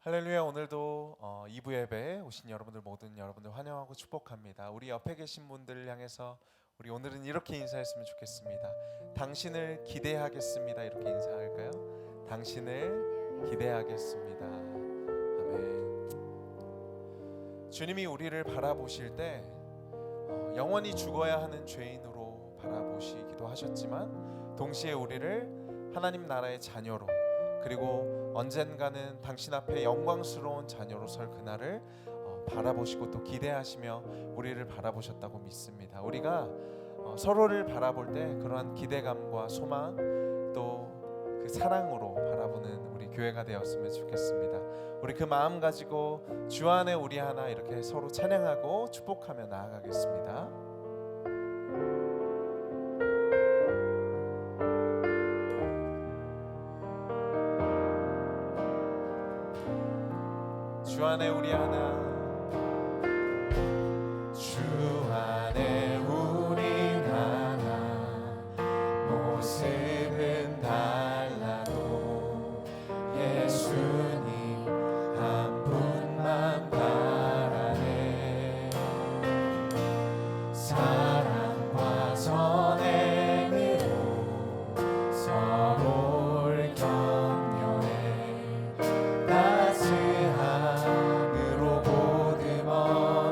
할렐루야. 오늘도 2부 예배에 오신 모든 여러분들 환영하고 축복합니다. 우리 옆에 계신 분들을 향해서 우리 오늘은 이렇게 인사했으면 좋겠습니다. 당신을 기대하겠습니다. 이렇게 인사할까요? 당신을 기대하겠습니다. 아멘. 주님이 우리를 바라보실 때 영원히 죽어야 하는 죄인으로 바라보시기도 하셨지만 동시에 우리를 하나님 나라의 자녀로, 그리고 언젠가는 당신 앞에 영광스러운 자녀로 설 그날을 바라보시고 또 기대하시며 우리를 바라보셨다고 믿습니다. 우리가 서로를 바라볼 때 그러한 기대감과 소망 또 그 사랑으로 바라보는 우리 교회가 되었으면 좋겠습니다. 우리 그 마음 가지고 주 안에 우리 하나 이렇게 서로 찬양하고 축복하며 나아가겠습니다. 주 안에 우리 하나, 주 안에 우리 하나, 모습은 달라도 예수님 한 분만 바라네. 사랑과 선행으로 서로를 격려해 따스함으로 보듬어가리.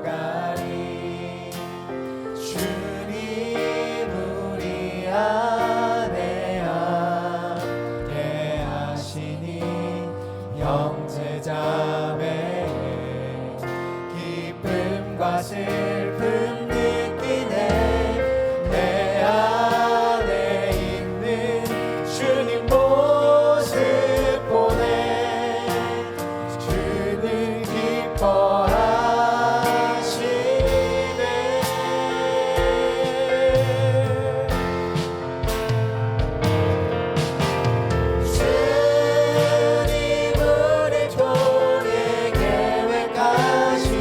주님 우리 안에 함께 하시니 형제자매의 기쁨과 슬픔 느끼네. 내 안에 있는 주님 모습 보네. 주는 기뻐하시네. 주님 우리 통해 계획하시니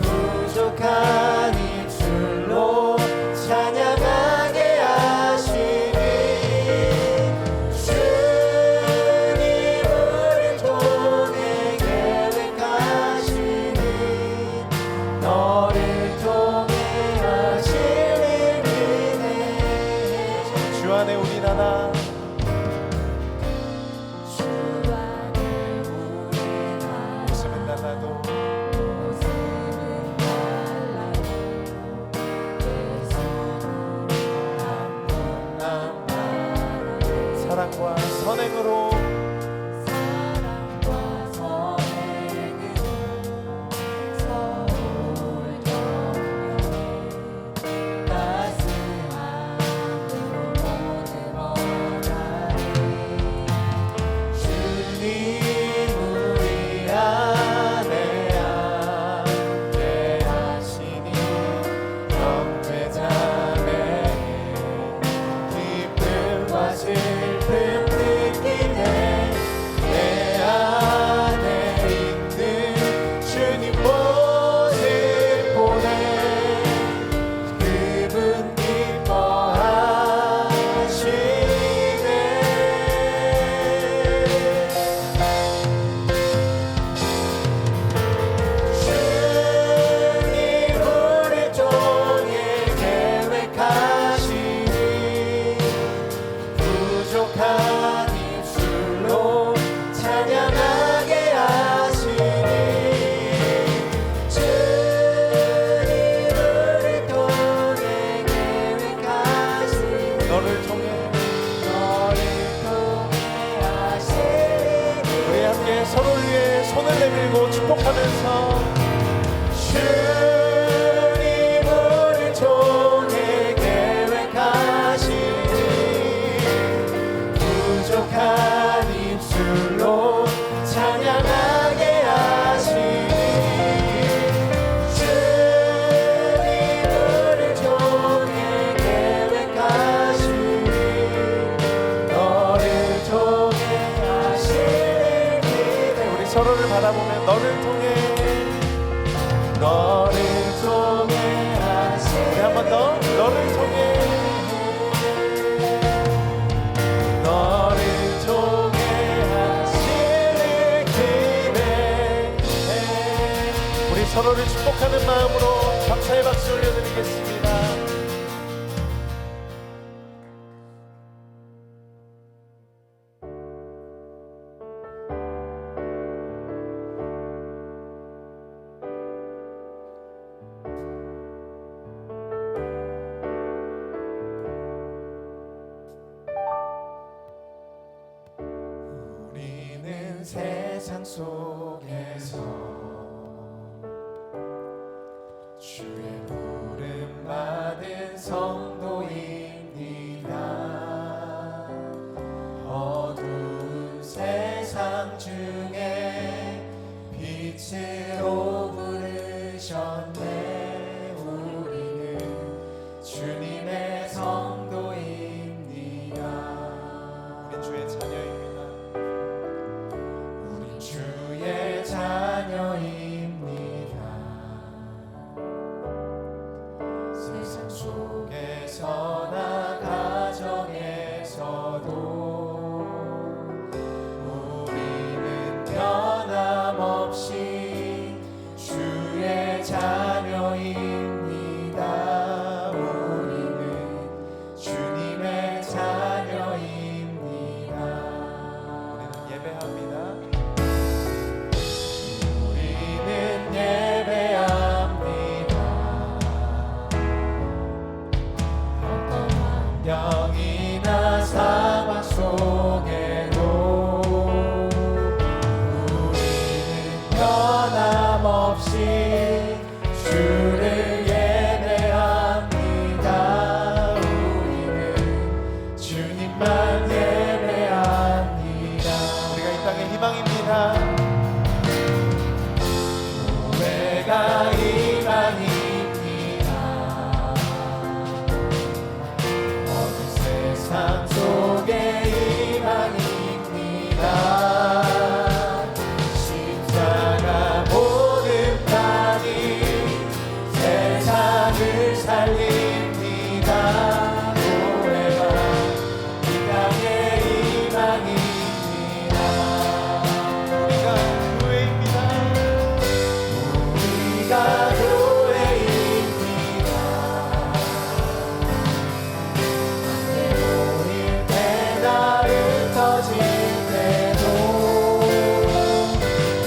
부족한 입술로 찬양하게 하시니. 주님 우리 통해 계획하시니 너를 통해 하시는 일이네. 주 안에 우리 하나, 주 안에 우리 하나, 모습은 달라도 사랑과 선행으로 서로를 격려해 따스함으로 보듬어가리. 주님 우리 안에 함께 하시니 형제자매의 기쁨과 슬픔 느끼네. 내 안에 있는 주님 모습 보네. 그분 기뻐하시네. 주님 우리 통해 계획하시니 부족한 입술로 찬양하게 하시니. 주님 우리 통해 계획하시니 너를 통해 하시니. 우리 함께 서로를 위해 손을 내밀고 축복하면서 주님 우리 통해 계획하시니 부족한 입술로 찬양하게 하시니. 주님 우리 통해 계획하시니 너를 통해 하시는 일에. 우리 서로를 바라보며 너를 통해 하시니. 우리 한 번 더 너를 통해 너를 통해 하시는 여러분을 축복하는 마음으로 감사의 박수 올려드리겠습니다. 우리는 세상 속에서 주의 부름 받은 성도입니다. 어두운 세상 중에 빛으로 부르셨네. 우리는 주님의 성도입니다. 우린 주의 자녀입니다. 우린 주의 자녀입니다. 세상 속에서나 가정에서도 우리는 변함없이 주의 자녀입니다. 우리는 주님의 자녀입니다. 우리는 예배합니다. 우리는 예배합니다. 어떤 환경이나 상황 속에도 우리는 변함없이 주를 예배합니다. 우리는 주님만 예배합니다. 우리가 이 땅의 희망입니다. 교회가 희망입니다. 어느 세상 속에 희망입니다. 십자가 보름단이 세상을 살립니다. 교회가 이 땅의 희망입니다. 우리가 교회입니다. 우리가 교회입니다. 외로울 때나 흩어질 때도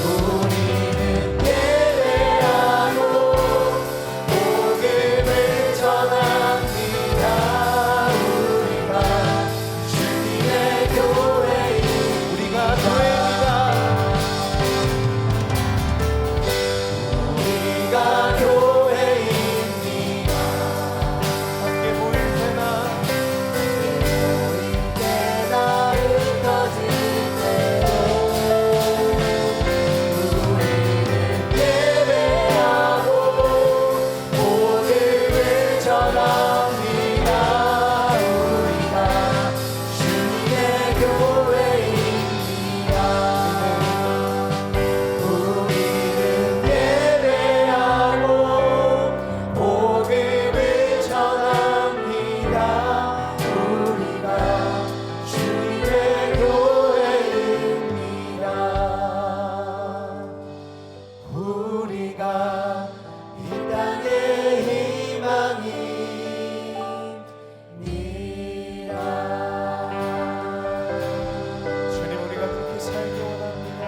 우리는 예배하고 복음을 전합니다. 우리가 주님의 교회입니다. 우리가 교회입니다. 우리가 교회입니다. 함께 모일 때나 흩어질 때도 우리는 예배하고 복음을 전합니다. 우리가 주님의 교회입니다. 우리는 예배하고 복음을 전합니다. 우리가 주님의 교회입니다. 우리가 이 땅의 희망입니다. 주님, 우리가 그렇게 살기 원합니다.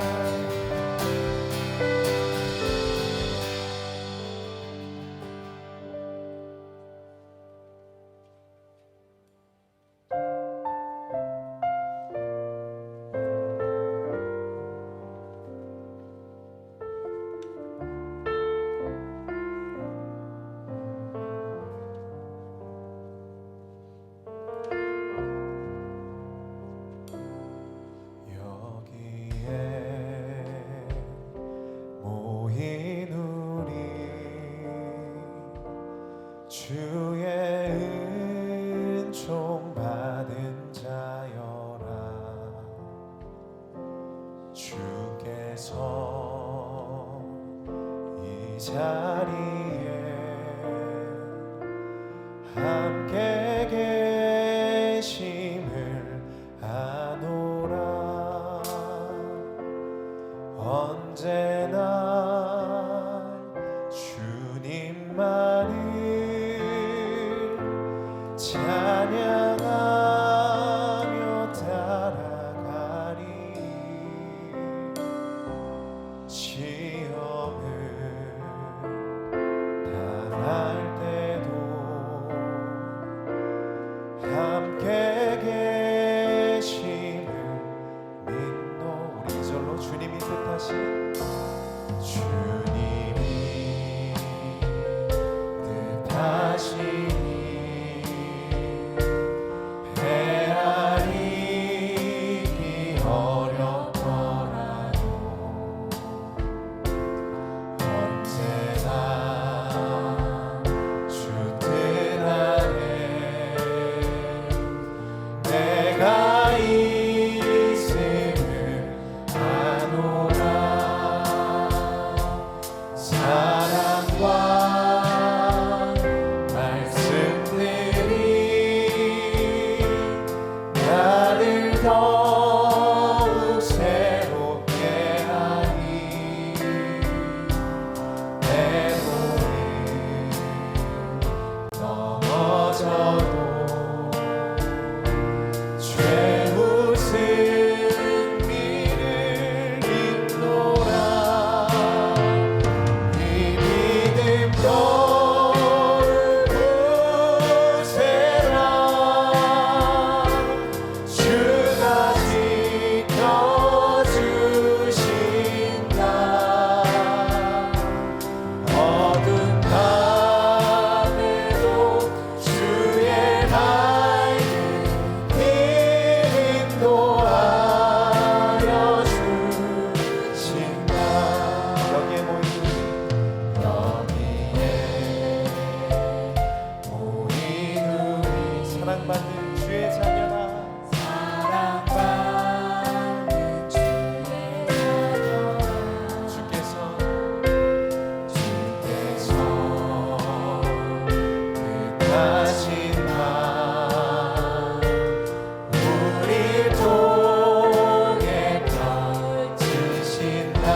여기에 모인 우리 주의 은총 받은 자여라. 주께서 이 자리에 함께 계심을 아노라. 언제나 뜻하신 주님이 뜻하시니 헤아리기 어렵더라도 언제나 주 뜻 안에 내가 있음을 아노라. 사랑과 말씀들이 나를 더욱 새롭게 하니 내 몸이 넘어져도 최후 승리를 잇노라. 이 믿음 너를 부세라. 주가 지켜주신다. 어두운 밤에도 주의 밝은 빛 인도하여 주신다. 여기에 모인 우리 사랑받는 주의 자녀라. 주께서 뜻하신 바 우리 통해 펼치신다.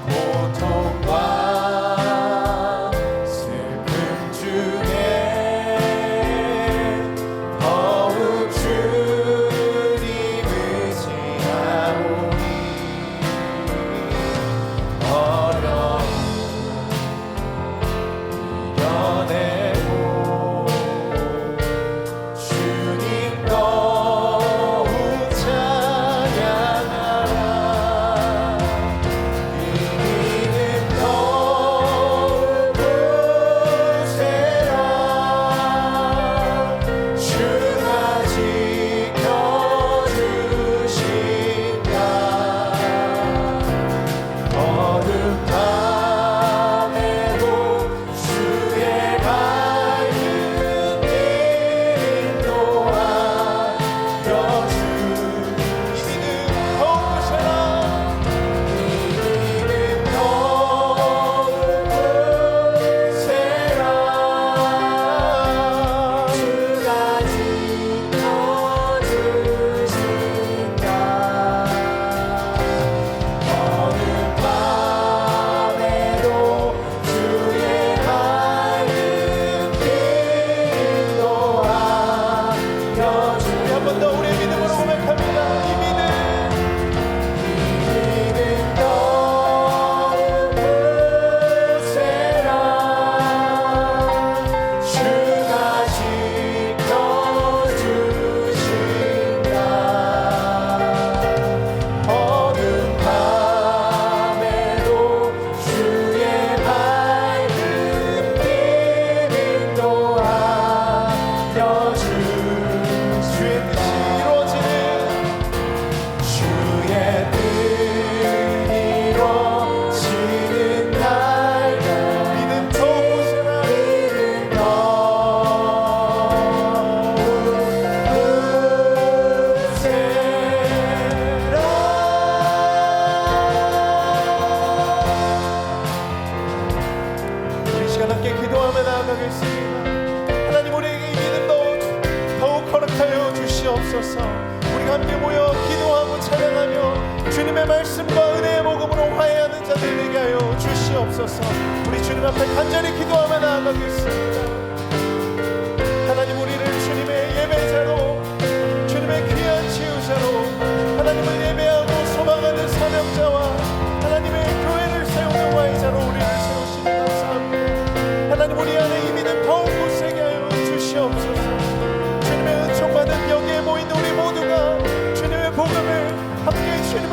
고통과 슬픔 중에 더욱 주님 의지하오니 어려움 이겨내고 주님 더욱 찬양하라. 이 믿음 더욱 부세라. 주가 지켜주신다. 어두운 밤에도 주의 밝은 빛 인도하여 주. 이 믿음 더욱 부세라. 이 믿음 더욱 부세라. 주가 지켜주신다. 어두운 밤에도 주의 밝은 빛 인도하여 주. 한 번 더 우리의 믿음으로 고백합니다. 이 믿음 더욱 부세라. 주가 지켜주신다. 어두운 밤에도 주의 밝은 빛 인도하여 주. 주의 뜻이 이루어지는 주의 뜻 이루어지는 날과 믿음 더욱 부세라. 믿음 더욱 부세라. 우리 시간 함께 기도하며 나아가겠습니다. 하나님 우리에게 이 믿음 더욱 허락하여 주시옵소서. 우리가 함께 모여 기도하고 찬양하며 주님의 말씀과 은혜의 복음으로 화해하는 자들 되게 하여 주시옵소서. 우리 주님 앞에 간절히 기도하며 나아가겠습니다. 하나님 우리를 주님의 예배자로 주님의 귀한 치유자로 하나님을 예배하고 소망하는 사명자와 하나님의 교회를 세우는 화해자로 우리를 세우시니 감사합니다. 하나님 우리 안에 이 믿음 더욱 굳세게 하여 주시옵소서. 주님의 은총받은 여기에 모인 우리 모두가 주님의 복음을 함께 주님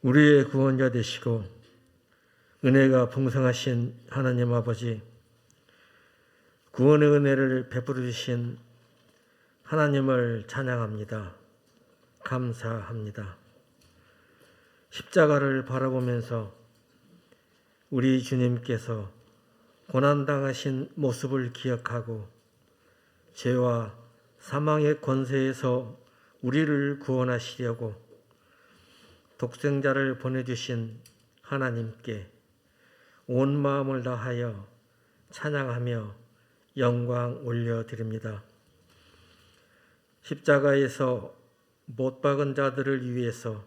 우리의 구원자 되시고 은혜가 풍성하신 하나님 아버지, 구원의 은혜를 베풀어 주신 하나님을 찬양합니다. 감사합니다. 십자가를 바라보면서 우리 주님께서 고난당하신 모습을 기억하고 죄와 사망의 권세에서 우리를 구원하시려고 독생자를 보내주신 하나님께 온 마음을 다하여 찬양하며 영광 올려드립니다. 십자가에서 못 박은 자들을 위해서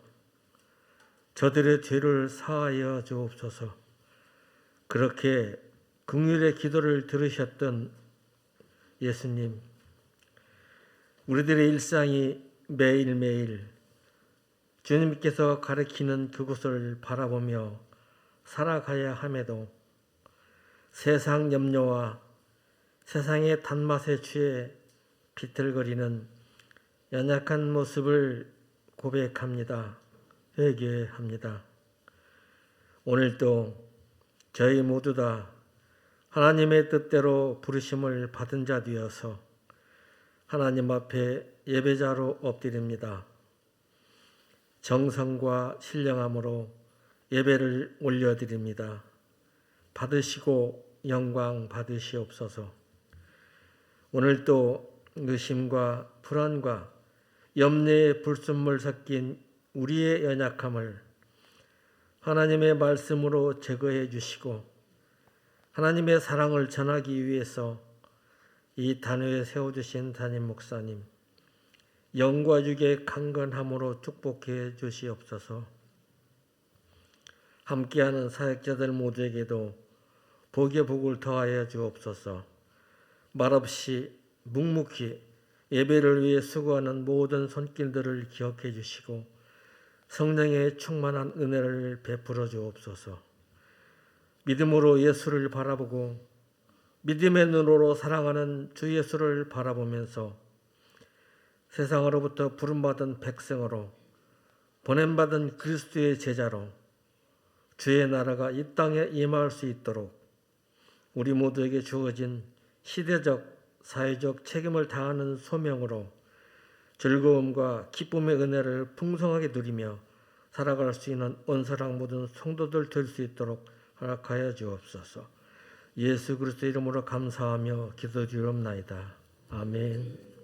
저들의 죄를 사하여 주옵소서. 그렇게 긍휼의 기도를 들으셨던 예수님, 우리들의 일상이 매일매일 주님께서 가르치는 그곳을 바라보며 살아가야 함에도 세상 염려와 세상의 단맛에 취해 비틀거리는 연약한 모습을 고백합니다. 회개합니다. 오늘도 저희 모두 다 하나님의 뜻대로 부르심을 받은 자 되어서 하나님 앞에 예배자로 엎드립니다. 정성과 신령함으로 예배를 올려드립니다. 받으시고 영광 받으시옵소서. 오늘도 의심과 불안과 염려의 불순물 섞인 우리의 연약함을 하나님의 말씀으로 제거해 주시고 하나님의 사랑을 전하기 위해서 이 단회에 세워주신 담임 목사님, 영과 육의 강건함으로 축복해 주시옵소서. 함께하는 사역자들 모두에게도 복의 복을 더하여 주옵소서. 말없이 묵묵히 예배를 위해 수고하는 모든 손길들을 기억해 주시고 성령의 충만한 은혜를 베풀어 주옵소서. 믿음으로 예수를 바라보고 믿음의 눈으로 사랑하는 주 예수를 바라보면서 세상으로부터 부름받은 백성으로 보냄받은 그리스도의 제자로 주의 나라가 이 땅에 임할 수 있도록 우리 모두에게 주어진 시대적, 사회적 책임을 다하는 소명으로 즐거움과 기쁨의 은혜를 풍성하게 누리며 살아갈 수 있는 온사랑 모든 성도들 될 수 있도록 허락하여 주옵소서. 예수 그리스도 이름으로 감사하며 기도드리옵나이다. 아멘.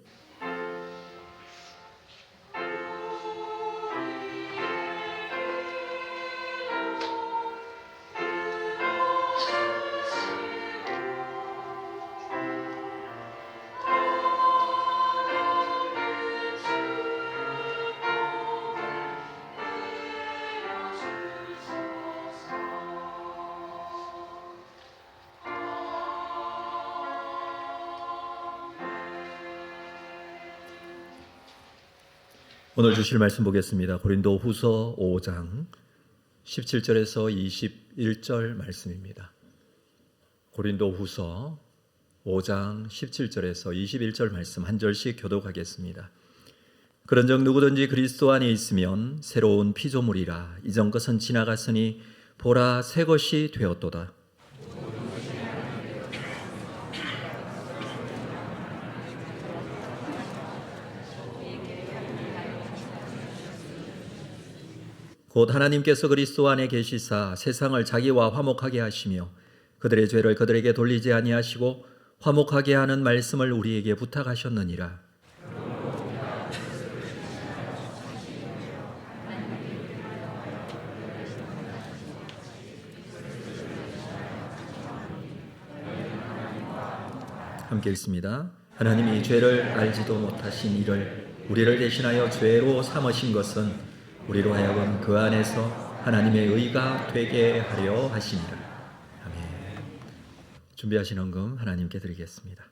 오늘 주실 말씀 보겠습니다. 고린도 후서 5장 17절에서 21절 말씀입니다. 고린도 후서 5장 17절에서 21절 말씀 한 절씩 교독하겠습니다. 그런즉 누구든지 그리스도 안에 있으면 새로운 피조물이라. 이전 것은 지나갔으니 보라 새 것이 되었도다. 곧 하나님께서 그리스도 안에 계시사 세상을 자기와 화목하게 하시며 그들의 죄를 그들에게 돌리지 아니하시고 화목하게 하는 말씀을 우리에게 부탁하셨느니라. 함께 읽습니다. 하나님이 죄를 알지도 못하신 이를 우리를 대신하여 죄로 삼으신 것은 우리로 하여금 그 안에서 하나님의 의가 되게 하려 하시니라. 아멘. 준비하신 헌금 하나님께 드리겠습니다.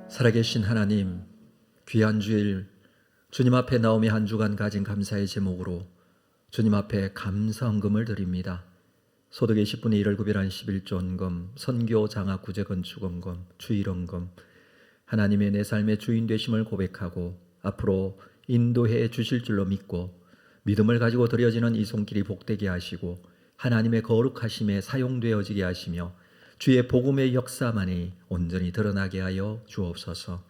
살아계신 하나님, 귀한 주일 주님 앞에 나오며 한 주간 가진 감사의 제목으로 주님 앞에 감사헌금을 드립니다. 소득의 10분의 1을 구별한 11조원금, 선교 장학 구제 건축원금, 주일원금, 하나님의 내 삶의 주인 되심을 고백하고 앞으로 인도해 주실 줄로 믿고 믿음을 가지고 드려지는 이 손길이 복되게 하시고 하나님의 거룩하심에 사용되어지게 하시며 주의 복음의 역사만이 온전히 드러나게 하여 주옵소서.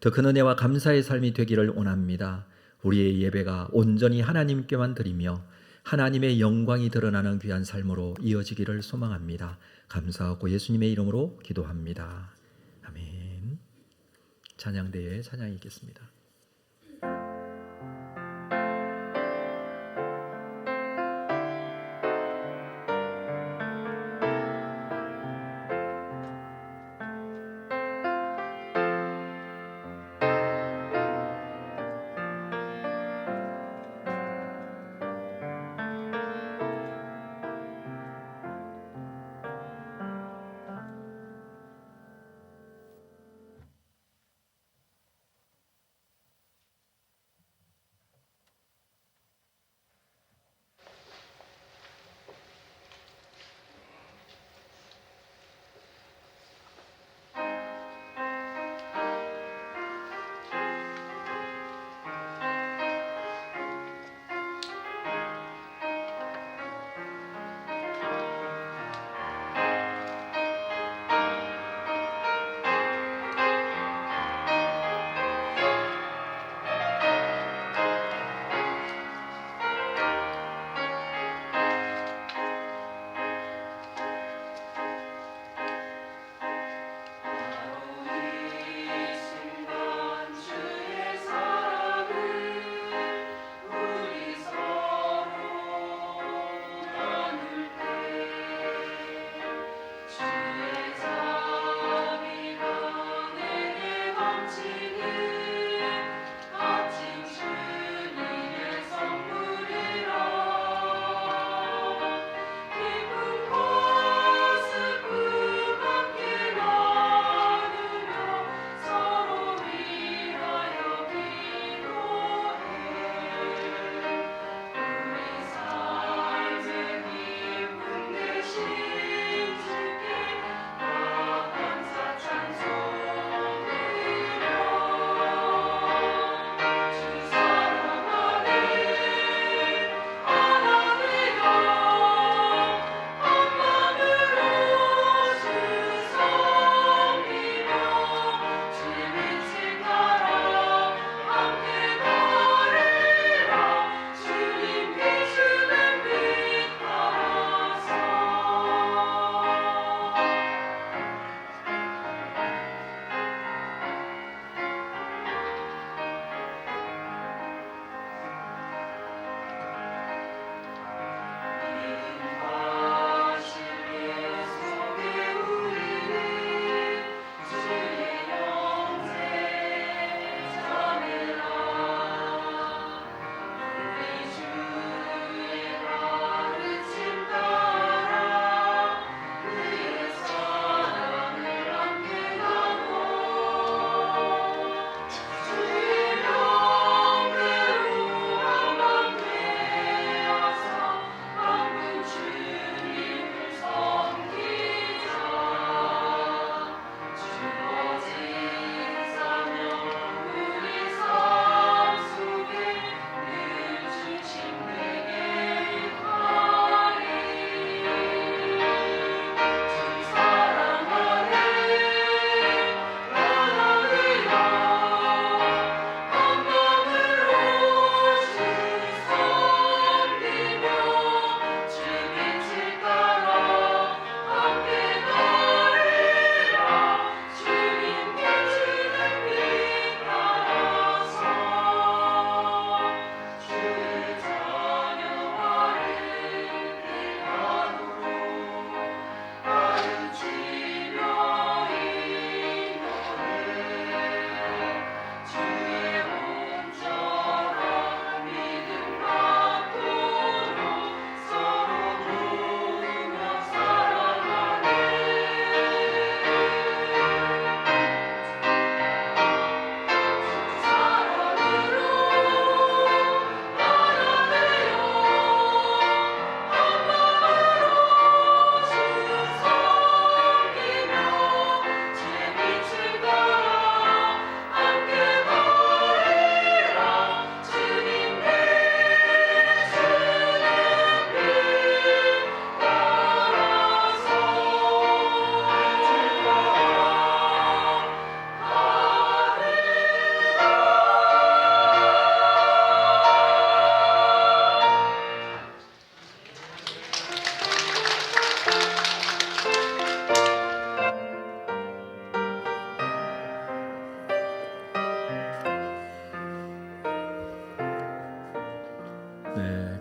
더 큰 은혜와 감사의 삶이 되기를 원합니다. 우리의 예배가 온전히 하나님께만 드리며 하나님의 영광이 드러나는 귀한 삶으로 이어지기를 소망합니다. 감사하고 예수님의 이름으로 기도합니다. 아멘. 찬양대에 찬양이 있겠습니다.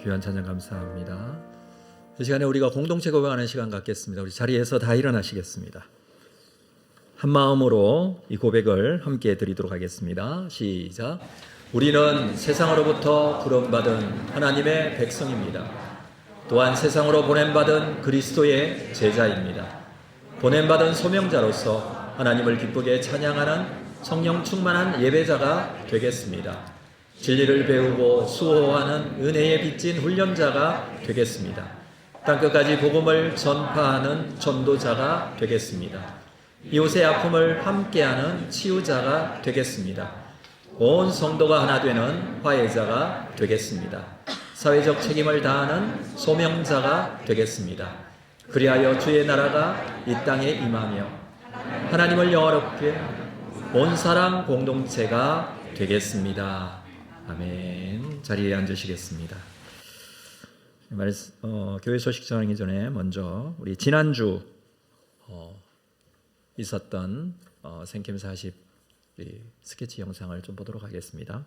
귀한 찬양 감사합니다. 이 시간에 우리가 공동체 고백하는 시간 갖겠습니다. 우리 자리에서 다 일어나시겠습니다. 한 마음으로 이 고백을 함께 드리도록 하겠습니다. 시작. 우리는 세상으로부터 부름받은 하나님의 백성입니다. 또한 세상으로 보냄받은 그리스도의 제자입니다. 보냄받은 소명자로서 하나님을 기쁘게 찬양하는 성령 충만한 예배자가 되겠습니다. 진리를 배우고 수호하는 은혜에 빚진 훈련자가 되겠습니다. 땅끝까지 복음을 전파하는 전도자가 되겠습니다. 이웃의 아픔을 함께하는 치유자가 되겠습니다. 온 성도가 하나 되는 화해자가 되겠습니다. 사회적 책임을 다하는 소명자가 되겠습니다. 그리하여 주의 나라가 이 땅에 임하며 하나님을 영화롭게 온 사람 공동체가 되겠습니다. 아멘. 자리에 앉으시겠습니다. 교회 소식 전하기 전에 먼저 우리 지난주 있었던 생캠 40 스케치 영상을 좀 보도록 하겠습니다.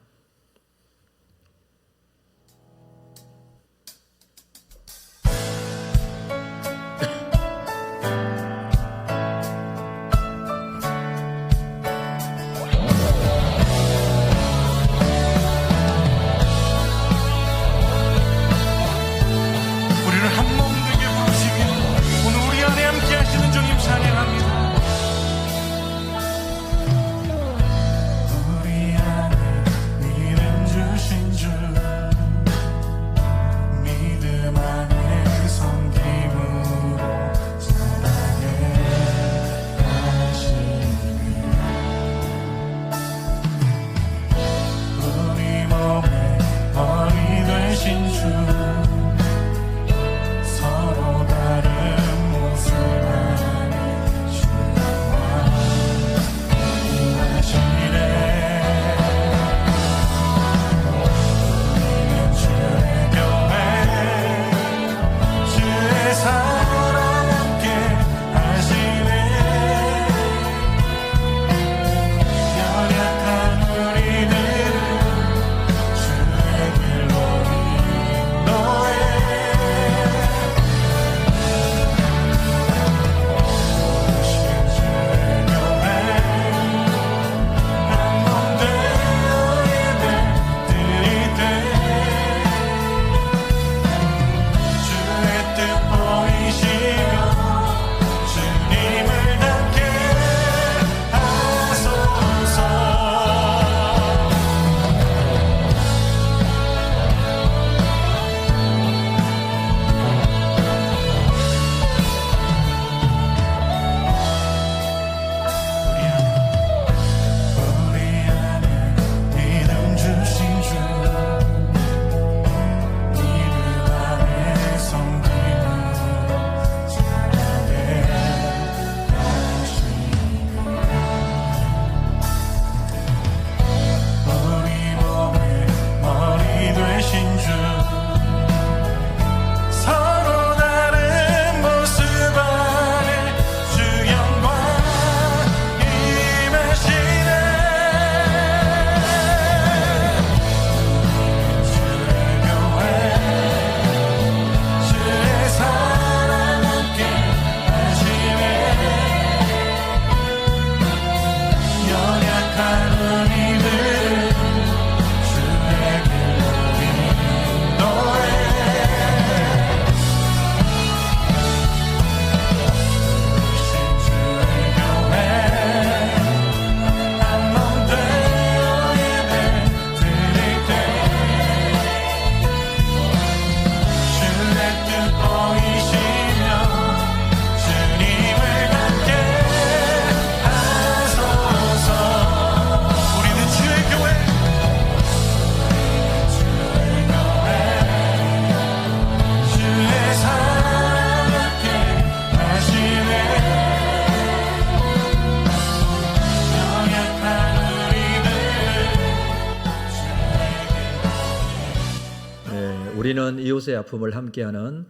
우리는 이웃의 아픔을 함께하는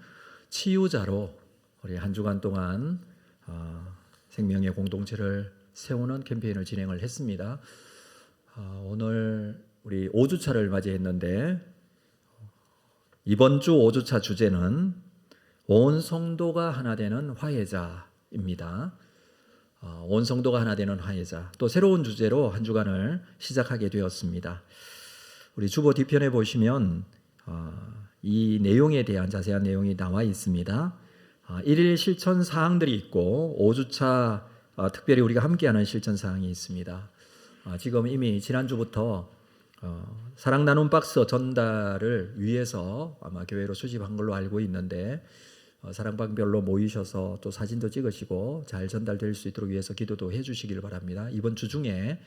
치유자로 우리 한 주간 동안 생명의 공동체를 세우는 캠페인을 진행을 했습니다. 오늘 우리 5주차를 맞이했는데 이번 주 5주차 주제는 온 성도가 하나 되는 화해자입니다. 온 성도가 하나 되는 화해자. 또 새로운 주제로 한 주간을 시작하게 되었습니다. 우리 주보 뒤편에 보시면 이 내용에 대한 자세한 내용이 나와 있습니다. 1일 실천 사항들이 있고 5주차 특별히 우리가 함께하는 실천 사항이 있습니다. 지금 이미 지난주부터 사랑 나눔 박스 전달을 위해서 아마 교회로 수집한 걸로 알고 있는데 사랑방별로 모이셔서 또 사진도 찍으시고 잘 전달될 수 있도록 위해서 기도도 해주시길 바랍니다. 이번 주 중에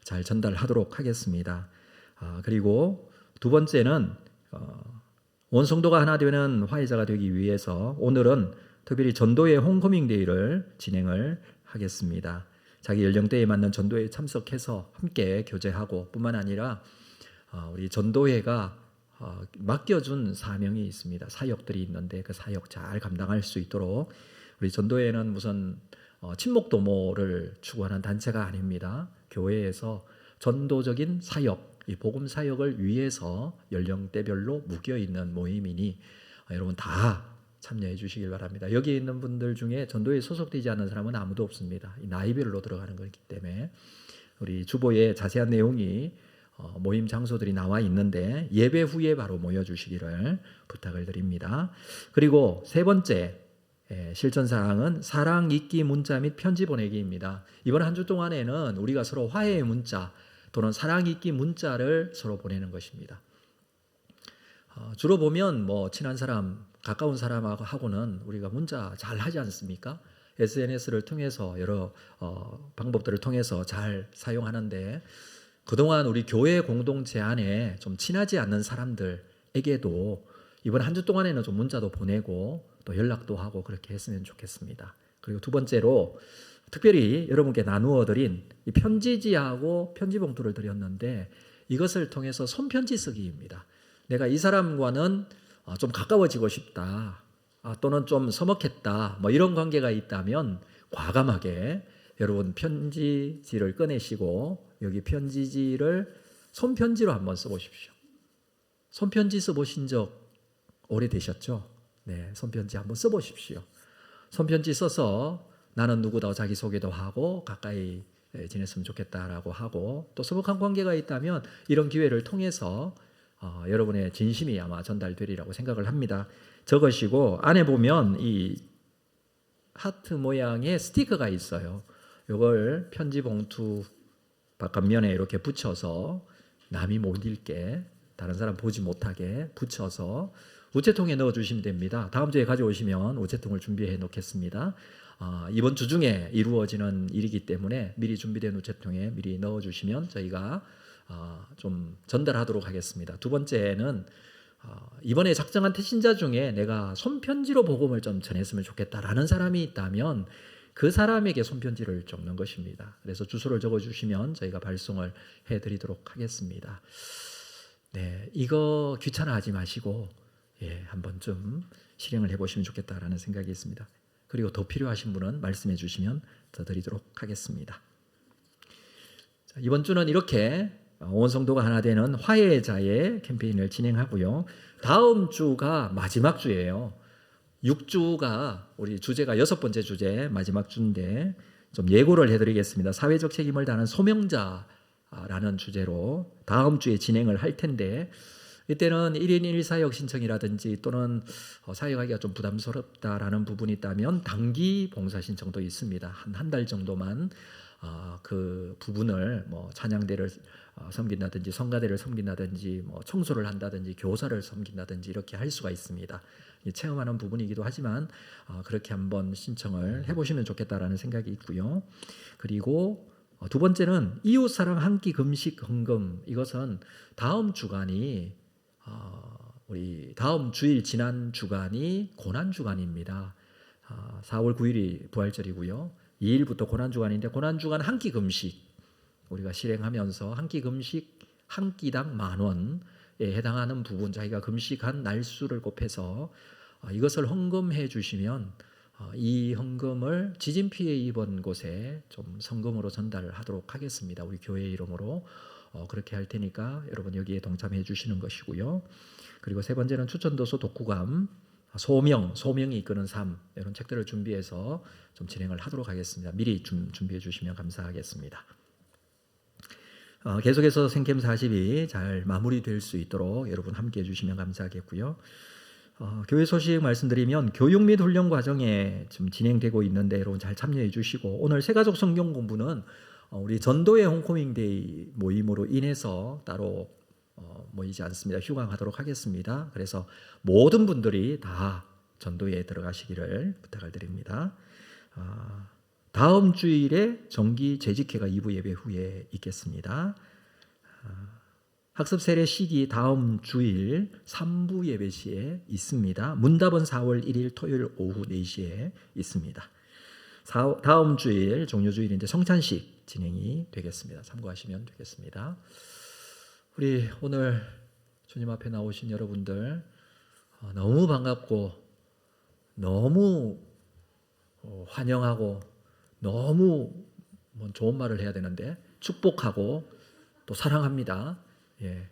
잘 전달하도록 하겠습니다. 그리고 두 번째는 온 성도가 하나 되는 화해자가 되기 위해서 오늘은 특별히 전도회 홈커밍 데이를 진행을 하겠습니다. 자기 연령대에 맞는 전도회에 참석해서 함께 교제하고 뿐만 아니라 우리 전도회가 맡겨준 사명이 있습니다. 사역들이 있는데 그 사역 잘 감당할 수 있도록 우리 전도회는 무슨 친목 도모를 추구하는 단체가 아닙니다. 교회에서 전도적인 사역, 이 복음 사역을 위해서 연령대별로 묶여 있는 모임이니 여러분 다 참여해 주시길 바랍니다. 여기 있는 분들 중에 전도에 소속되지 않는 사람은 아무도 없습니다. 이 나이별로 들어가는 거기 때문에 우리 주보에 자세한 내용이 모임 장소들이 나와 있는데 예배 후에 바로 모여주시기를 부탁을 드립니다. 그리고 세 번째 실천사항은 사랑 읽기 문자 및 편지 보내기입니다. 이번 한 주 동안에는 우리가 서로 화해의 문자 또는 사랑 읽기 문자를 서로 보내는 것입니다. 주로 보면 뭐 친한 사람, 가까운 사람하고는 우리가 문자 잘 하지 않습니까? SNS를 통해서 여러 방법들을 통해서 잘 사용하는데 그동안 우리 교회 공동체 안에 좀 친하지 않는 사람들에게도 이번 한 주 동안에는 좀 문자도 보내고 또 연락도 하고 그렇게 했으면 좋겠습니다. 그리고 두 번째로 특별히 여러분께 나누어 드린 이 편지지하고 편지 봉투를 드렸는데 이것을 통해서 손편지 쓰기입니다. 내가 이 사람과는 좀 가까워지고 싶다 또는 좀 서먹했다 뭐 이런 관계가 있다면 과감하게 여러분 편지지를 꺼내시고 여기 편지지를 손편지로 한번 써보십시오. 손편지 써보신 적 오래되셨죠? 네, 손편지 한번 써보십시오. 손편지 써서 나는 누구다 자기소개도 하고 가까이 지냈으면 좋겠다라고 하고 또 서먹한 관계가 있다면 이런 기회를 통해서 여러분의 진심이 아마 전달되리라고 생각을 합니다. 적으시고 안에 보면 이 하트 모양의 스티커가 있어요. 이걸 편지 봉투 바깥면에 이렇게 붙여서 남이 못 읽게 다른 사람 보지 못하게 붙여서 우체통에 넣어주시면 됩니다. 다음 주에 가져오시면 우체통을 준비해 놓겠습니다. 이번 주 중에 이루어지는 일이기 때문에 미리 준비된 우체통에 미리 넣어주시면 저희가 좀 전달하도록 하겠습니다. 두 번째는 이번에 작정한 태신자 중에 내가 손편지로 복음을 좀 전했으면 좋겠다라는 사람이 있다면 그 사람에게 손편지를 적는 것입니다. 그래서 주소를 적어주시면 저희가 발송을 해드리도록 하겠습니다. 네, 이거 귀찮아하지 마시고 한번 좀 실행을 해보시면 좋겠다라는 생각이 있습니다. 그리고 더 필요하신 분은 말씀해 주시면 더 드리도록 하겠습니다. 자, 이번 주는 이렇게 온 성도가 하나 되는 화해자의 캠페인을 진행하고요. 다음 주가 마지막 주예요. 6주가 우리 주제가 6번째 주제 마지막 주인데 좀 예고를 해드리겠습니다. 사회적 책임을 다하는 소명자라는 주제로 다음 주에 진행을 할 텐데 이때는 1인 1사역 신청이라든지 또는 사역하기가 좀 부담스럽다라는 부분이 있다면 단기 봉사 신청도 있습니다. 한 달 정도만 그 부분을 뭐 찬양대를 섬긴다든지 성가대를 섬긴다든지 뭐 청소를 한다든지 교사를 섬긴다든지 이렇게 할 수가 있습니다. 체험하는 부분이기도 하지만 그렇게 한번 신청을 해보시면 좋겠다라는 생각이 있고요. 그리고 두 번째는 이웃사랑 한 끼 금식 헌금. 이것은 다음 주간이 우리 다음 주일 지난 주간이 고난주간입니다. 4월 9일이 부활절이고요. 2일부터 고난주간인데 고난주간 한 끼 금식 우리가 실행하면서 한 끼 금식 한 끼당 10,000원에 해당하는 부분 자기가 금식한 날수를 곱해서 이것을 헌금해 주시면 이 헌금을 지진 피해 입은 곳에 좀 성금으로 전달을 하도록 하겠습니다. 우리 교회 이름으로 그렇게 할 테니까 여러분 여기에 동참해 주시는 것이고요. 그리고 세 번째는 추천도서 독후감, 소명이 이끄는 삶, 이런 책들을 준비해서 좀 진행을 하도록 하겠습니다. 미리 준비해 주시면 감사하겠습니다. 계속해서 생캠 40이 잘 마무리될 수 있도록 여러분 함께해 주시면 감사하겠고요. 교회 소식 말씀드리면 교육 및 훈련 과정에 지금 진행되고 있는데 여러분 잘 참여해 주시고, 오늘 새가족 성경 공부는 우리 전도회 홈커밍 데이 모임으로 인해서 따로 모이지 않습니다. 휴강하도록 하겠습니다. 그래서 모든 분들이 다 전도회에 들어가시기를 부탁을 드립니다. 다음 주일에 정기 재직회가 2부 예배 후에 있겠습니다. 학습 세례 시기 다음 주일 3부 예배 시에 있습니다. 문답은 4월 1일 토요일 오후 4시에 있습니다. 다음 주일 종료주일인데 성찬식 진행이 되겠습니다. 참고하시면 되겠습니다. 우리 오늘 주님 앞에 나오신 여러분들 너무 반갑고 너무 환영하고 너무 좋은 말을 해야 되는데 축복하고 또 사랑합니다. 예,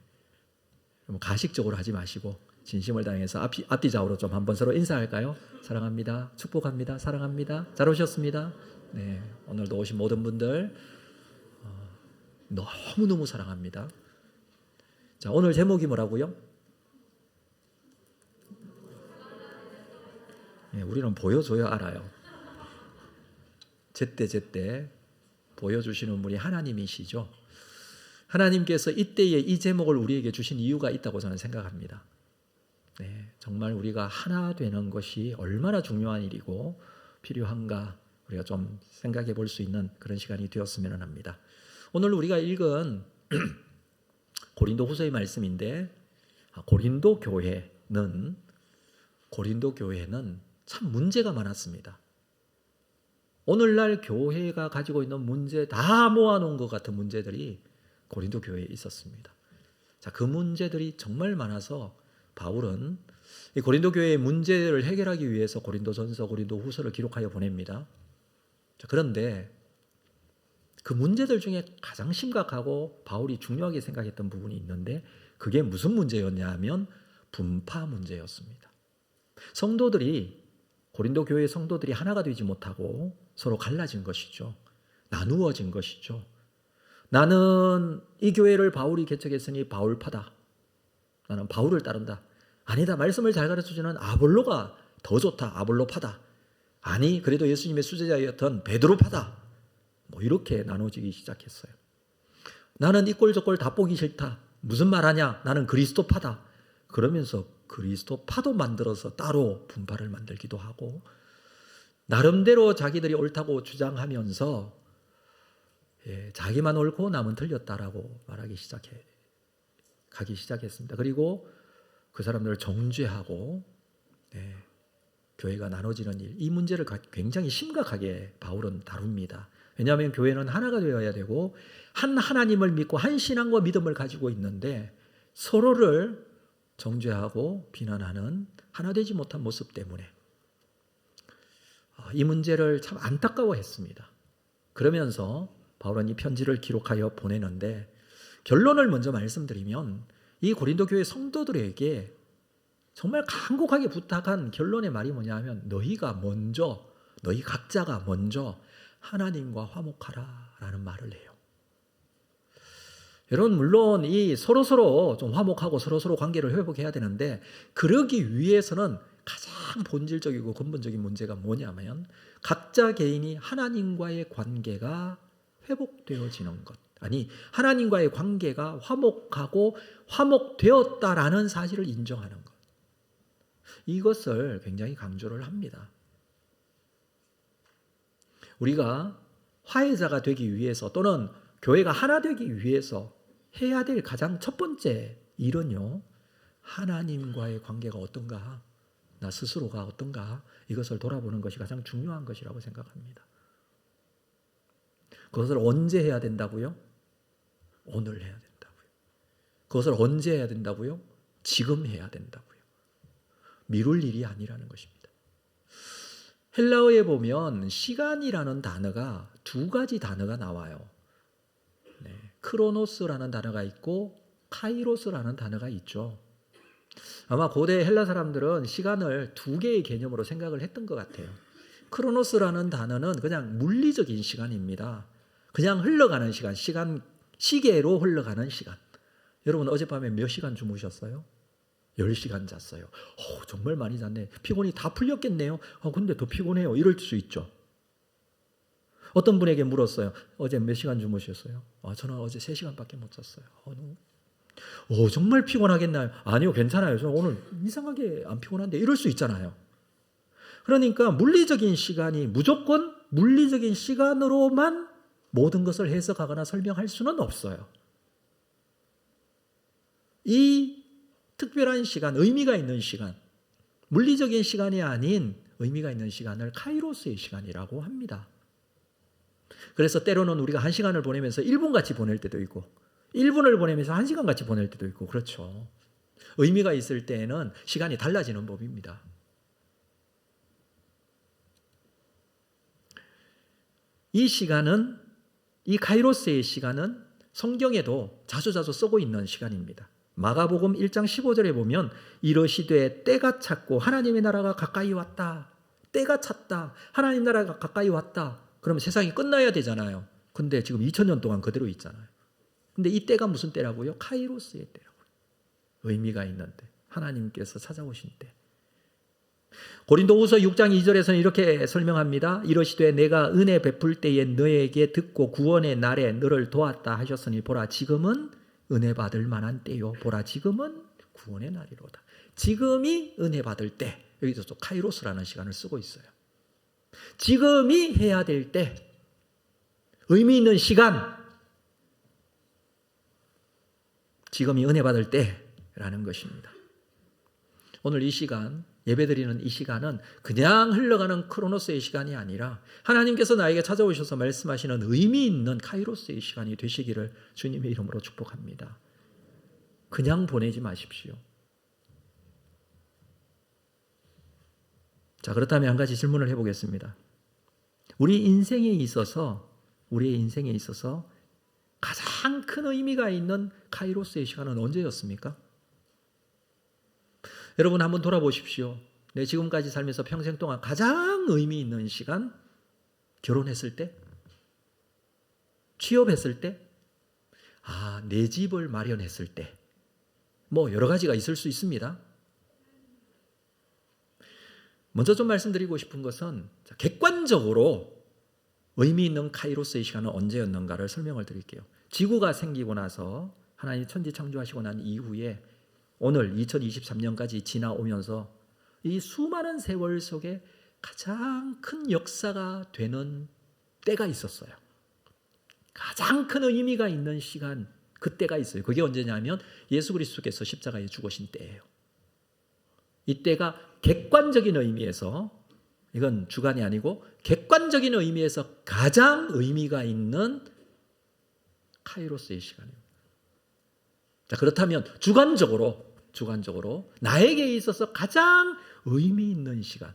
가식적으로 하지 마시고 진심을 다해서 앞뒤 좌우로 좀 한번 서로 인사할까요? 사랑합니다. 축복합니다. 사랑합니다. 잘 오셨습니다. 네, 오늘도 오신 모든 분들 너무너무 사랑합니다. 자, 오늘 제목이 뭐라고요? 예, 우리는 보여줘야 알아요. 제때 보여주시는 분이 하나님이시죠. 하나님께서 이때에 이 제목을 우리에게 주신 이유가 있다고 저는 생각합니다. 네, 정말 우리가 하나 되는 것이 얼마나 중요한 일이고 필요한가 우리가 좀 생각해 볼 수 있는 그런 시간이 되었으면 합니다. 오늘 우리가 읽은 고린도 후서의 말씀인데, 고린도 교회는 참 문제가 많았습니다. 오늘날 교회가 가지고 있는 문제 다 모아놓은 것 같은 문제들이 고린도 교회에 있었습니다. 자, 그 문제들이 정말 많아서 바울은 이 고린도 교회의 문제를 해결하기 위해서 고린도전서, 고린도후서를 기록하여 보냅니다. 자, 그런데 그 문제들 중에 가장 심각하고 바울이 중요하게 생각했던 부분이 있는데, 그게 무슨 문제였냐 하면 분파 문제였습니다. 고린도 교회의 성도들이 하나가 되지 못하고 서로 갈라진 것이죠. 나누어진 것이죠. 나는 이 교회를 바울이 개척했으니 바울파다. 나는 바울을 따른다. 아니다. 말씀을 잘 가르쳐주는 아볼로가 더 좋다. 아볼로파다. 아니, 그래도 예수님의 수제자였던 베드로파다. 이렇게 나눠지기 시작했어요. 나는 이 꼴 저 꼴 다 보기 싫다. 무슨 말하냐? 나는 그리스도파다. 그러면서 그리스도파도 만들어서 따로 분파를 만들기도 하고, 나름대로 자기들이 옳다고 주장하면서 자기만 옳고 남은 틀렸다라고 가기 시작했습니다. 그리고 그 사람들을 정죄하고 교회가 나눠지는 일, 이 문제를 굉장히 심각하게 바울은 다룹니다. 왜냐하면 교회는 하나가 되어야 되고 한 하나님을 믿고 한 신앙과 믿음을 가지고 있는데 서로를 정죄하고 비난하는 하나 되지 못한 모습 때문에 이 문제를 참 안타까워했습니다. 그러면서 바울은 이 편지를 기록하여 보내는데, 결론을 먼저 말씀드리면 이 고린도 교회 성도들에게 정말 간곡하게 부탁한 결론의 말이 뭐냐 하면, 너희 각자가 먼저 하나님과 화목하라 라는 말을 해요. 여러분, 물론 이 서로서로 좀 화목하고 서로서로 관계를 회복해야 되는데, 그러기 위해서는 가장 본질적이고 근본적인 문제가 뭐냐면 각자 개인이 하나님과의 관계가 회복되어지는 것, 아니 하나님과의 관계가 화목하고 화목되었다라는 사실을 인정하는 것, 이것을 굉장히 강조를 합니다. 우리가 화해자가 되기 위해서 또는 교회가 하나 되기 위해서 해야 될 가장 첫 번째 일은요, 하나님과의 관계가 어떤가, 나 스스로가 어떤가, 이것을 돌아보는 것이 가장 중요한 것이라고 생각합니다. 그것을 언제 해야 된다고요? 오늘 해야 된다고요. 그것을 언제 해야 된다고요? 지금 해야 된다고요. 미룰 일이 아니라는 것입니다. 헬라어에 보면 시간이라는 단어가 두 가지 단어가 나와요. 크로노스라는 단어가 있고 카이로스라는 단어가 있죠. 아마 고대 헬라 사람들은 시간을 두 개의 개념으로 생각을 했던 것 같아요. 크로노스라는 단어는 그냥 물리적인 시간입니다. 그냥 흘러가는 시간, 시계로 흘러가는 시간. 여러분 어젯밤에 몇 시간 주무셨어요? 10시간 잤어요. 정말 많이 잤네. 피곤이 다 풀렸겠네요. 근데 더 피곤해요. 이럴 수 있죠. 어떤 분에게 물었어요. 어제 몇 시간 주무셨어요? 저는 어제 3시간밖에 못 잤어요. 정말 피곤하겠나요? 아니요, 괜찮아요. 저는 오늘 이상하게 안 피곤한데 이럴 수 있잖아요. 그러니까 물리적인 시간이 무조건 물리적인 시간으로만 모든 것을 해석하거나 설명할 수는 없어요. 이 특별한 시간, 의미가 있는 시간, 물리적인 시간이 아닌 의미가 있는 시간을 카이로스의 시간이라고 합니다. 그래서 때로는 우리가 1시간을 보내면서 1분 같이 보낼 때도 있고 1분을 보내면서 1시간 같이 보낼 때도 있고 그렇죠. 의미가 있을 때에는 시간이 달라지는 법입니다. 이 시간은, 이 카이로스의 시간은 성경에도 자주자주 쓰고 있는 시간입니다. 마가복음 1장 15절에 보면 이러시되 때가 찼고 하나님의 나라가 가까이 왔다. 때가 찼다. 하나님 나라가 가까이 왔다. 그러면 세상이 끝나야 되잖아요. 근데 지금 2000년 동안 그대로 있잖아요. 근데 이 때가 무슨 때라고요? 카이로스의 때라고요. 의미가 있는데 하나님께서 찾아오신 때. 고린도후서 6장 2절에서는 이렇게 설명합니다. 이러시되 내가 은혜 베풀 때에 너에게 듣고 구원의 날에 너를 도왔다 하셨으니 보라 지금은 은혜 받을 만한 때요. 보라 지금은 구원의 날이로다. 지금이 은혜 받을 때. 여기서 또 카이로스라는 시간을 쓰고 있어요. 지금이 해야 될 때. 의미 있는 시간. 지금이 은혜 받을 때라는 것입니다. 오늘 이 시간, 예배드리는 이 시간은 그냥 흘러가는 크로노스의 시간이 아니라 하나님께서 나에게 찾아오셔서 말씀하시는 의미 있는 카이로스의 시간이 되시기를 주님의 이름으로 축복합니다. 그냥 보내지 마십시오. 자, 그렇다면 한 가지 질문을 해보겠습니다. 우리의 인생에 있어서 가장 큰 의미가 있는 카이로스의 시간은 언제였습니까? 여러분 한번 돌아보십시오. 내 지금까지 살면서 평생 동안 가장 의미 있는 시간, 결혼했을 때, 취업했을 때, 내 집을 마련했을 때, 여러 가지가 있을 수 있습니다. 먼저 좀 말씀드리고 싶은 것은 객관적으로 의미 있는 카이로스의 시간은 언제였는가를 설명을 드릴게요. 지구가 생기고 나서 하나님 천지 창조하시고 난 이후에 오늘 2023년까지 지나오면서 이 수많은 세월 속에 가장 큰 역사가 되는 때가 있었어요. 가장 큰 의미가 있는 시간, 그때가 있어요. 그게 언제냐면 예수 그리스도께서 십자가에 죽으신 때예요. 이때가 객관적인 의미에서, 이건 주관이 아니고 객관적인 의미에서 가장 의미가 있는 카이로스의 시간입니다. 자, 그렇다면 주관적으로 나에게 있어서 가장 의미 있는 시간,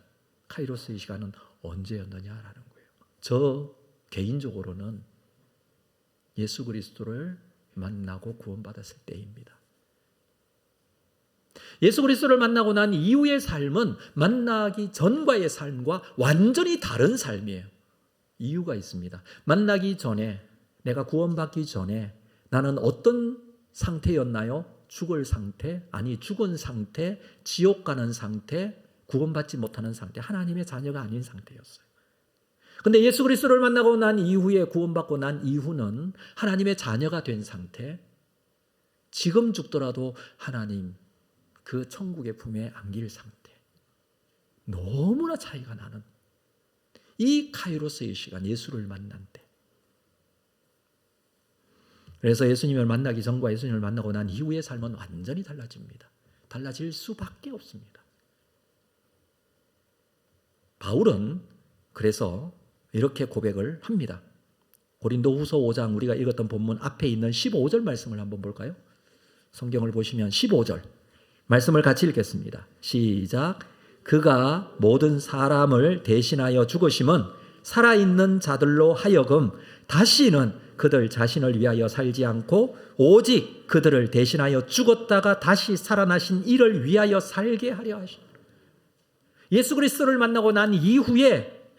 카이로스의 시간은 언제였느냐라는 거예요. 저 개인적으로는 예수 그리스도를 만나고 구원받았을 때입니다. 예수 그리스도를 만나고 난 이후의 삶은 만나기 전과의 삶과 완전히 다른 삶이에요. 이유가 있습니다. 만나기 전에, 내가 구원받기 전에 나는 어떤 상태였나요? 죽을 상태, 죽은 상태, 지옥 가는 상태, 구원받지 못하는 상태, 하나님의 자녀가 아닌 상태였어요. 근데 예수 그리스도를 만나고 난 이후에, 구원받고 난 이후는 하나님의 자녀가 된 상태, 지금 죽더라도 하나님 그 천국의 품에 안길 상태, 너무나 차이가 나는 이 카이로스의 시간, 예수를 만난 때. 그래서 예수님을 만나기 전과 예수님을 만나고 난 이후의 삶은 완전히 달라집니다. 달라질 수밖에 없습니다. 바울은 그래서 이렇게 고백을 합니다. 고린도후서 5장 우리가 읽었던 본문 앞에 있는 15절 말씀을 한번 볼까요? 성경을 보시면 15절 말씀을 같이 읽겠습니다. 시작. 그가 모든 사람을 대신하여 죽으심은 살아있는 자들로 하여금 다시는 그들 자신을 위하여 살지 않고 오직 그들을 대신하여 죽었다가 다시 살아나신 이를 위하여 살게 하려 하시노라. 예수 그리스도를 만나고 난 이후에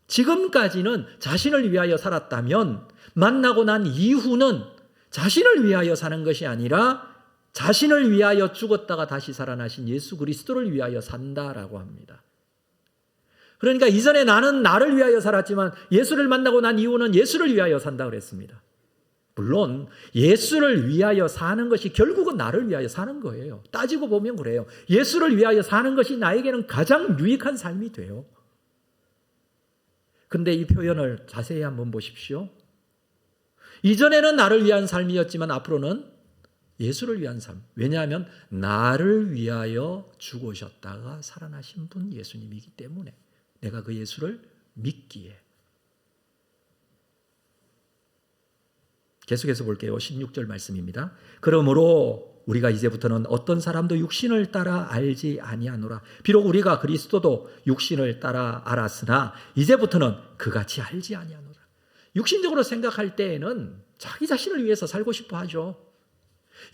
지금까지는 자신을 위하여 살았다면 만나고 난 이후는 자신을 위하여 사는 것이 아니라 자신을 위하여 죽었다가 다시 살아나신 예수 그리스도를 위하여 산다라고 합니다. 그러니까 이전에 나는 나를 위하여 살았지만 예수를 만나고 난 이후는 예수를 위하여 산다 그랬습니다. 물론 예수를 위하여 사는 것이 결국은 나를 위하여 사는 거예요. 따지고 보면 그래요. 예수를 위하여 사는 것이 나에게는 가장 유익한 삶이 돼요. 근데 이 표현을 자세히 한번 보십시오. 이전에는 나를 위한 삶이었지만 앞으로는 예수를 위한 삶. 왜냐하면 나를 위하여 죽으셨다가 살아나신 분 예수님이기 때문에 내가 그 예수를 믿기에. 계속해서 볼게요. 16절 말씀입니다. 그러므로 우리가 이제부터는 어떤 사람도 육신을 따라 알지 아니하노라. 비록 우리가 그리스도도 육신을 따라 알았으나 이제부터는 그같이 알지 아니하노라. 육신적으로 생각할 때에는 자기 자신을 위해서 살고 싶어 하죠.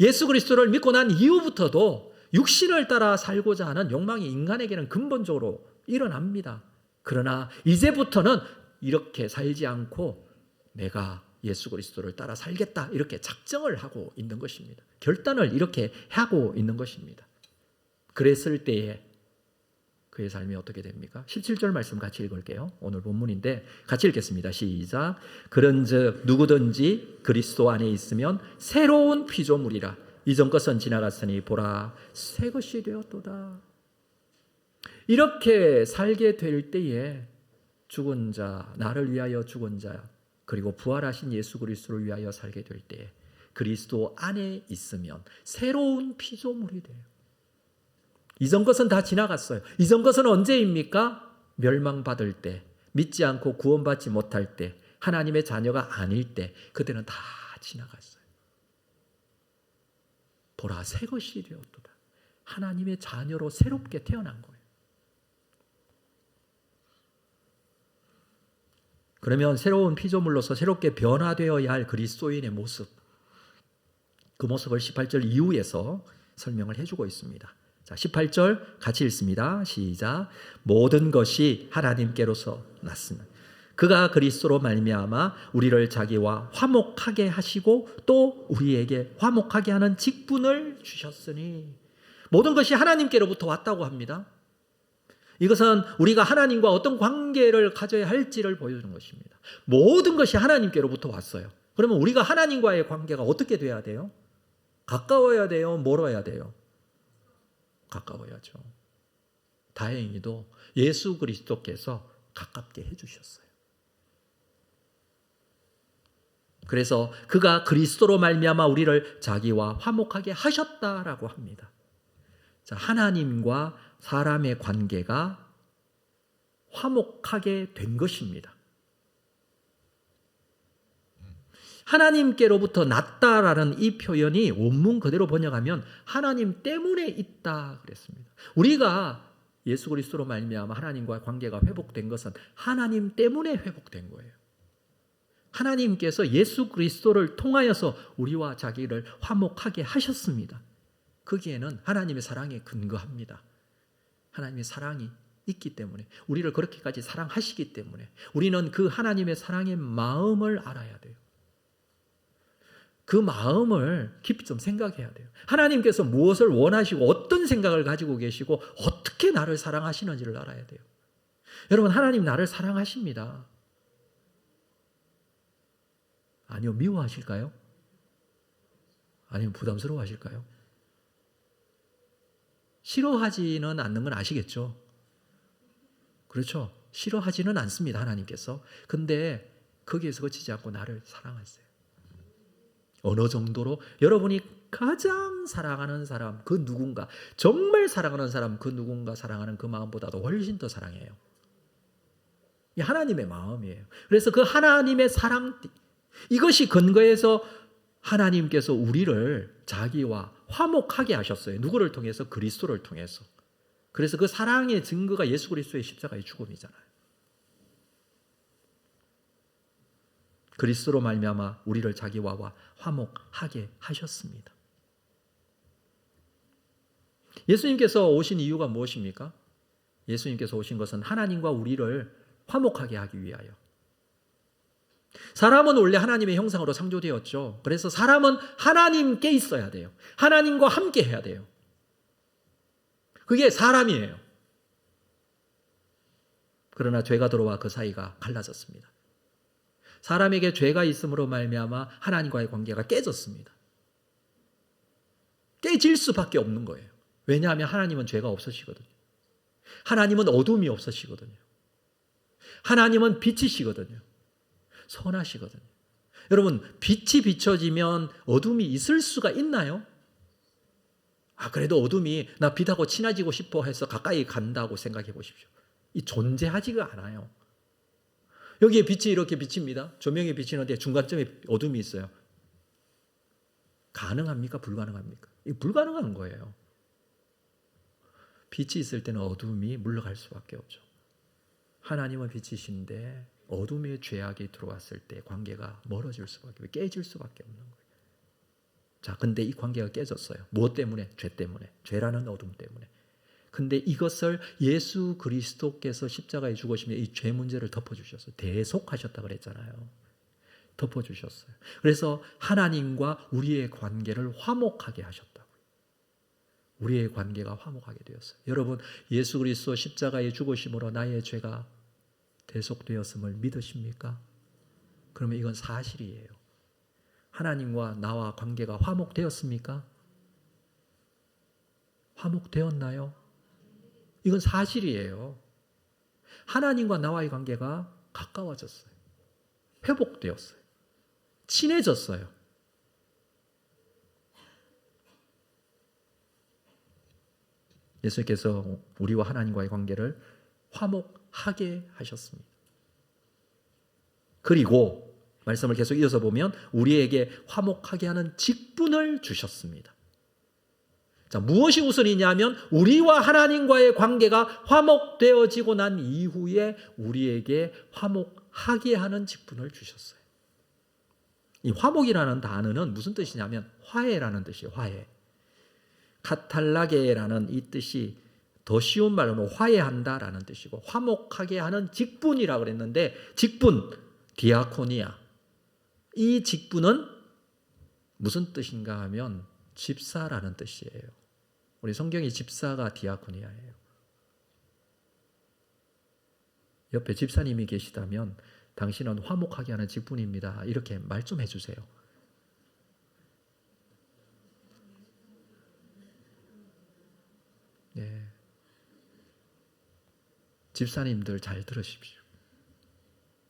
예수 그리스도를 믿고 난 이후부터도 육신을 따라 살고자 하는 욕망이 인간에게는 근본적으로 일어납니다. 그러나 이제부터는 이렇게 살지 않고 내가 예수 그리스도를 따라 살겠다 이렇게 작정을 하고 있는 것입니다. 결단을 이렇게 하고 있는 것입니다. 그랬을 때에 그의 삶이 어떻게 됩니까? 17절 말씀 같이 읽을게요. 오늘 본문인데 같이 읽겠습니다. 시작. 그런즉 누구든지 그리스도 안에 있으면 새로운 피조물이라. 이전 것은 지나갔으니 보라 새 것이 되었도다. 이렇게 살게 될 때에 죽은 자, 나를 위하여 죽은 자, 그리고 부활하신 예수 그리스도를 위하여 살게 될 때에 그리스도 안에 있으면 새로운 피조물이 돼요. 이전 것은 다 지나갔어요. 이전 것은 언제입니까? 멸망받을 때, 믿지 않고 구원받지 못할 때, 하나님의 자녀가 아닐 때, 그때는 다 지나갔어요. 보라 새 것이 되었도다. 하나님의 자녀로 새롭게 태어난 거예요. 그러면 새로운 피조물로서 새롭게 변화되어야 할 그리스도인의 모습, 그 모습을 18절 이후에서 설명을 해주고 있습니다. 자, 18절 같이 읽습니다. 시작. 모든 것이 하나님께로서 났으면 그가 그리스도로 말미암아 우리를 자기와 화목하게 하시고 또 우리에게 화목하게 하는 직분을 주셨으니 모든 것이 하나님께로부터 왔다고 합니다. 이것은 우리가 하나님과 어떤 관계를 가져야 할지를 보여주는 것입니다. 모든 것이 하나님께로부터 왔어요. 그러면 우리가 하나님과의 관계가 어떻게 돼야 돼요? 가까워야 돼요? 멀어야 돼요? 가까워야죠. 다행히도 예수 그리스도께서 가깝게 해주셨어요. 그래서 그가 그리스도로 말미암아 우리를 자기와 화목하게 하셨다라고 합니다. 자, 하나님과 사람의 관계가 화목하게 된 것입니다. 하나님께로부터 났다라는 이 표현이 원문 그대로 번역하면 하나님 때문에 있다 그랬습니다. 우리가 예수 그리스도로 말미암아 하나님과의 관계가 회복된 것은 하나님 때문에 회복된 거예요. 하나님께서 예수 그리스도를 통하여서 우리와 자기를 화목하게 하셨습니다. 거기에는 하나님의 사랑에 근거합니다. 하나님의 사랑이 있기 때문에, 우리를 그렇게까지 사랑하시기 때문에 우리는 그 하나님의 사랑의 마음을 알아야 돼요. 그 마음을 깊이 좀 생각해야 돼요. 하나님께서 무엇을 원하시고 어떤 생각을 가지고 계시고 어떻게 나를 사랑하시는지를 알아야 돼요. 여러분, 하나님 나를 사랑하십니다. 아니요, 미워하실까요? 아니면 부담스러워하실까요? 싫어하지는 않는 건 아시겠죠? 그렇죠? 싫어하지는 않습니다, 하나님께서. 근데 거기에서 그치지 않고 나를 사랑하세요. 어느 정도로? 여러분이 가장 사랑하는 사람, 그 누군가, 정말 사랑하는 사람, 그 누군가 사랑하는 그 마음보다도 훨씬 더 사랑해요. 이 하나님의 마음이에요. 그래서 그 하나님의 사랑, 이것이 근거해서 하나님께서 우리를 자기와 화목하게 하셨어요. 누구를 통해서? 그리스도를 통해서. 그래서 그 사랑의 증거가 예수 그리스도의 십자가의 죽음이잖아요. 그리스도로 말미암아 우리를 자기와 화목하게 하셨습니다. 예수님께서 오신 이유가 무엇입니까? 예수님께서 오신 것은 하나님과 우리를 화목하게 하기 위하여. 사람은 원래 하나님의 형상으로 창조되었죠. 그래서 사람은 하나님께 있어야 돼요. 하나님과 함께 해야 돼요. 그게 사람이에요. 그러나 죄가 들어와 그 사이가 갈라졌습니다. 사람에게 죄가 있음으로 말미암아 하나님과의 관계가 깨졌습니다. 깨질 수밖에 없는 거예요. 왜냐하면 하나님은 죄가 없으시거든요. 하나님은 어둠이 없으시거든요. 하나님은 빛이시거든요. 선하시거든요. 여러분, 빛이 비춰지면 어둠이 있을 수가 있나요? 그래도 어둠이 나 빛하고 친해지고 싶어 해서 가까이 간다고 생각해 보십시오. 이 존재하지가 않아요. 여기에 빛이 이렇게 비칩니다. 조명이 비치는데 중간점에 어둠이 있어요. 가능합니까? 불가능합니까? 이거 불가능한 거예요. 빛이 있을 때는 어둠이 물러갈 수밖에 없죠. 하나님은 빛이신데 어둠의 죄악이 들어왔을 때 관계가 멀어질 수밖에, 깨질 수밖에 없는 거예요. 자, 근데 이 관계가 깨졌어요. 무엇 때문에? 죄 때문에. 죄라는 어둠 때문에. 근데 이것을 예수 그리스도께서 십자가에 죽으시며 이 죄 문제를 덮어주셨어요. 대속하셨다 그랬잖아요. 덮어주셨어요. 그래서 하나님과 우리의 관계를 화목하게 하셨다고요. 우리의 관계가 화목하게 되었어요. 여러분, 예수 그리스도 십자가에 죽으심으로 나의 죄가 대속되었음을 믿으십니까? 그러면 이건 사실이에요. 하나님과 나와 관계가 화목되었습니까? 화목되었나요? 이건 사실이에요. 하나님과 나와의 관계가 가까워졌어요. 회복되었어요. 친해졌어요. 예수님께서 우리와 하나님과의 관계를 화목하게 하셨습니다. 그리고 말씀을 계속 이어서 보면 우리에게 화목하게 하는 직분을 주셨습니다. 자, 무엇이 우선이냐면 우리와 하나님과의 관계가 화목되어지고 난 이후에 우리에게 화목하게 하는 직분을 주셨어요. 이 화목이라는 단어는 무슨 뜻이냐면 화해라는 뜻이에요. 화해. 카탈라게라는 이 뜻이 더 쉬운 말로는 화해한다라는 뜻이고 화목하게 하는 직분이라고 그랬는데 직분, 디아코니아. 이 직분은 무슨 뜻인가 하면 집사라는 뜻이에요. 우리 성경의 집사가 디아코니아예요. 옆에 집사님이 계시다면 당신은 화목하게 하는 직분입니다. 이렇게 말 좀 해주세요. 네. 집사님들 잘 들으십시오.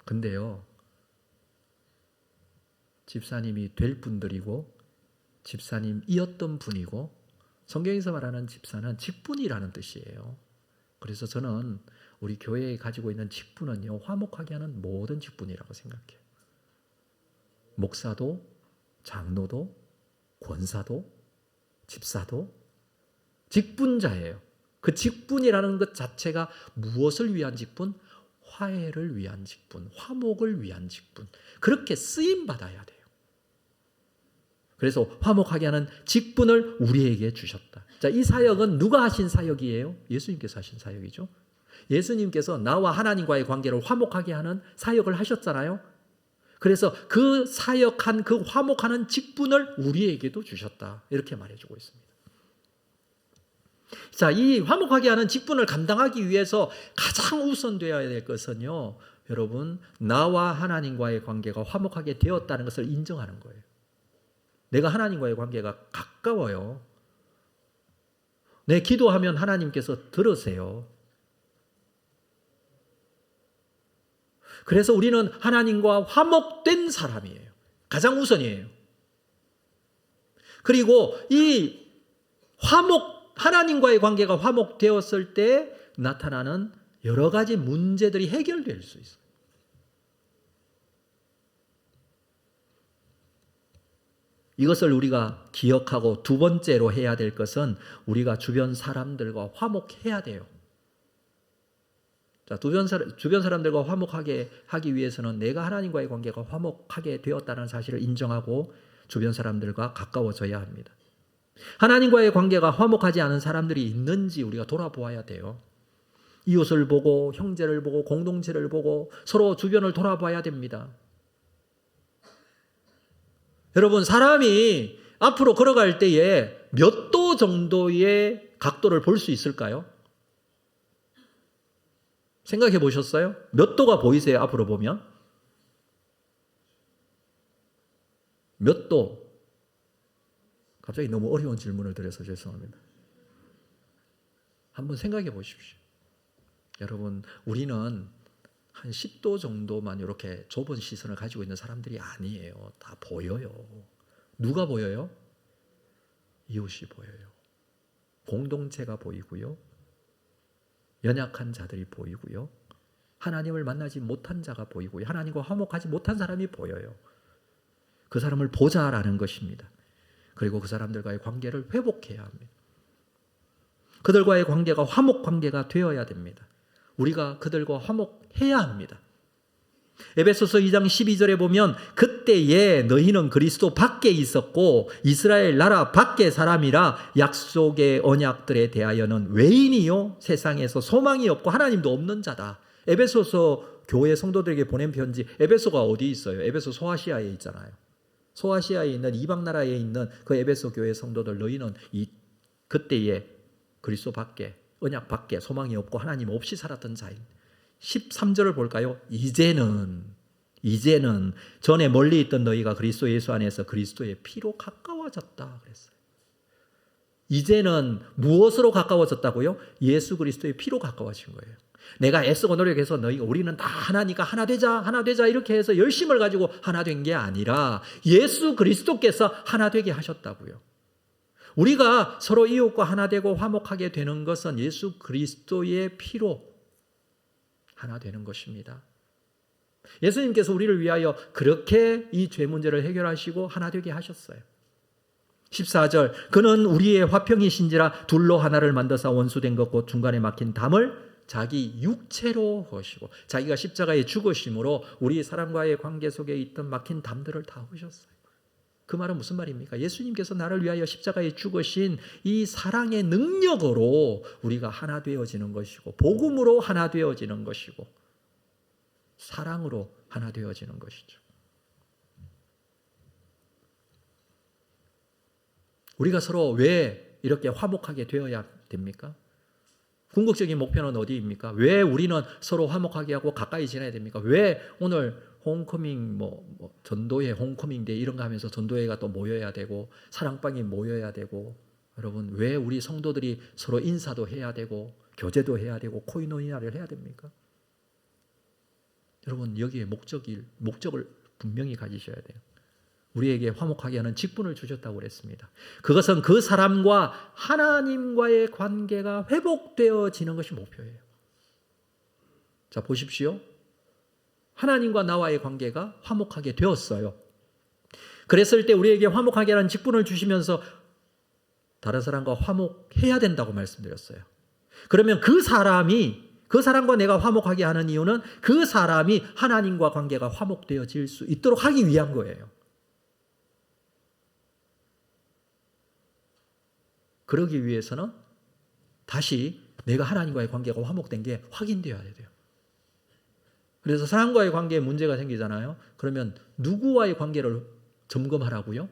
근데요, 집사님이 될 분들이고 집사님이었던 분이고 성경에서 말하는 집사는 직분이라는 뜻이에요. 그래서 저는 우리 교회에 가지고 있는 직분은요, 화목하게 하는 모든 직분이라고 생각해요. 목사도, 장로도, 권사도, 집사도 직분자예요. 그 직분이라는 것 자체가 무엇을 위한 직분? 화해를 위한 직분, 화목을 위한 직분. 그렇게 쓰임 받아야 돼요. 그래서 화목하게 하는 직분을 우리에게 주셨다. 자, 이 사역은 누가 하신 사역이에요? 예수님께서 하신 사역이죠. 예수님께서 나와 하나님과의 관계를 화목하게 하는 사역을 하셨잖아요. 그래서 그 사역한 그 화목하는 직분을 우리에게도 주셨다. 이렇게 말해주고 있습니다. 자, 이 화목하게 하는 직분을 감당하기 위해서 가장 우선되어야 될 것은요, 여러분, 나와 하나님과의 관계가 화목하게 되었다는 것을 인정하는 거예요. 내가 하나님과의 관계가 가까워요. 내 기도하면 하나님께서 들으세요. 그래서 우리는 하나님과 화목된 사람이에요. 가장 우선이에요. 그리고 이 하나님과의 관계가 화목되었을 때 나타나는 여러 가지 문제들이 해결될 수 있어요. 이것을 우리가 기억하고 두 번째로 해야 될 것은 우리가 주변 사람들과 화목해야 돼요. 자, 주변 사람들과 화목하게 하기 위해서는 내가 하나님과의 관계가 화목하게 되었다는 사실을 인정하고 주변 사람들과 가까워져야 합니다. 하나님과의 관계가 화목하지 않은 사람들이 있는지 우리가 돌아보아야 돼요. 이웃을 보고 형제를 보고 공동체를 보고 서로 주변을 돌아봐야 됩니다. 여러분, 사람이 앞으로 걸어갈 때에 몇 도 정도의 각도를 볼 수 있을까요? 생각해 보셨어요? 몇 도가 보이세요? 앞으로 보면? 몇 도? 갑자기 너무 어려운 질문을 드려서 죄송합니다. 한번 생각해 보십시오. 여러분, 우리는 한 10도 정도만 이렇게 좁은 시선을 가지고 있는 사람들이 아니에요. 다 보여요. 누가 보여요? 이웃이 보여요. 공동체가 보이고요. 연약한 자들이 보이고요. 하나님을 만나지 못한 자가 보이고요. 하나님과 화목하지 못한 사람이 보여요. 그 사람을 보자라는 것입니다. 그리고 그 사람들과의 관계를 회복해야 합니다. 그들과의 관계가 화목 관계가 되어야 됩니다. 우리가 그들과 화목해야 합니다. 에베소서 2장 12절에 보면 그때에 너희는 그리스도 밖에 있었고 이스라엘 나라 밖의 사람이라 약속의 언약들에 대하여는 외인이요 세상에서 소망이 없고 하나님도 없는 자다. 에베소서 교회 성도들에게 보낸 편지. 에베소가 어디 있어요? 에베소 소아시아에 있잖아요. 소아시아에 있는 이방 나라에 있는 그 에베소 교회 성도들, 너희는 그때에 그리스도 밖에 언약 밖에 소망이 없고 하나님 없이 살았던 자인. 13절을 볼까요? 이제는 전에 멀리 있던 너희가 그리스도 예수 안에서 그리스도의 피로 가까워졌다 그랬어요. 이제는 무엇으로 가까워졌다고요? 예수 그리스도의 피로 가까워진 거예요. 내가 애쓰고 노력해서 우리는 다 하나니까 하나 되자 이렇게 해서 열심을 가지고 하나 된 게 아니라 예수 그리스도께서 하나 되게 하셨다고요. 우리가 서로 이웃과 하나 되고 화목하게 되는 것은 예수 그리스도의 피로 하나 되는 것입니다. 예수님께서 우리를 위하여 그렇게 이 죄 문제를 해결하시고 하나 되게 하셨어요. 14절, 그는 우리의 화평이신지라 둘로 하나를 만드사 원수된 것 곧 중간에 막힌 담을 자기 육체로 허시고, 자기가 십자가에 죽으심으로 우리 사람과의 관계 속에 있던 막힌 담들을 다 허셨어요. 그 말은 무슨 말입니까? 예수님께서 나를 위하여 십자가에 죽으신 이 사랑의 능력으로 우리가 하나 되어지는 것이고, 복음으로 하나 되어지는 것이고, 사랑으로 하나 되어지는 것이죠. 우리가 서로 왜 이렇게 화목하게 되어야 됩니까? 궁극적인 목표는 어디입니까? 왜 우리는 서로 화목하게 하고 가까이 지내야 됩니까? 왜 오늘 홈커밍 전도회 홈커밍데이 이런 거 하면서 전도회가 또 모여야 되고 사랑방이 모여야 되고, 여러분 왜 우리 성도들이 서로 인사도 해야 되고 교제도 해야 되고 코이노니아를 해야 됩니까? 여러분 여기에 목적을 분명히 가지셔야 돼요. 우리에게 화목하게 하는 직분을 주셨다고 그랬습니다. 그것은 그 사람과 하나님과의 관계가 회복되어지는 것이 목표예요. 자, 보십시오. 하나님과 나와의 관계가 화목하게 되었어요. 그랬을 때 우리에게 화목하게 하는 직분을 주시면서 다른 사람과 화목해야 된다고 말씀드렸어요. 그러면 그 사람과 내가 화목하게 하는 이유는 그 사람이 하나님과 관계가 화목되어질 수 있도록 하기 위한 거예요. 그러기 위해서는 다시 내가 하나님과의 관계가 화목된 게 확인되어야 돼요. 그래서 사람과의 관계에 문제가 생기잖아요. 그러면 누구와의 관계를 점검하라고요?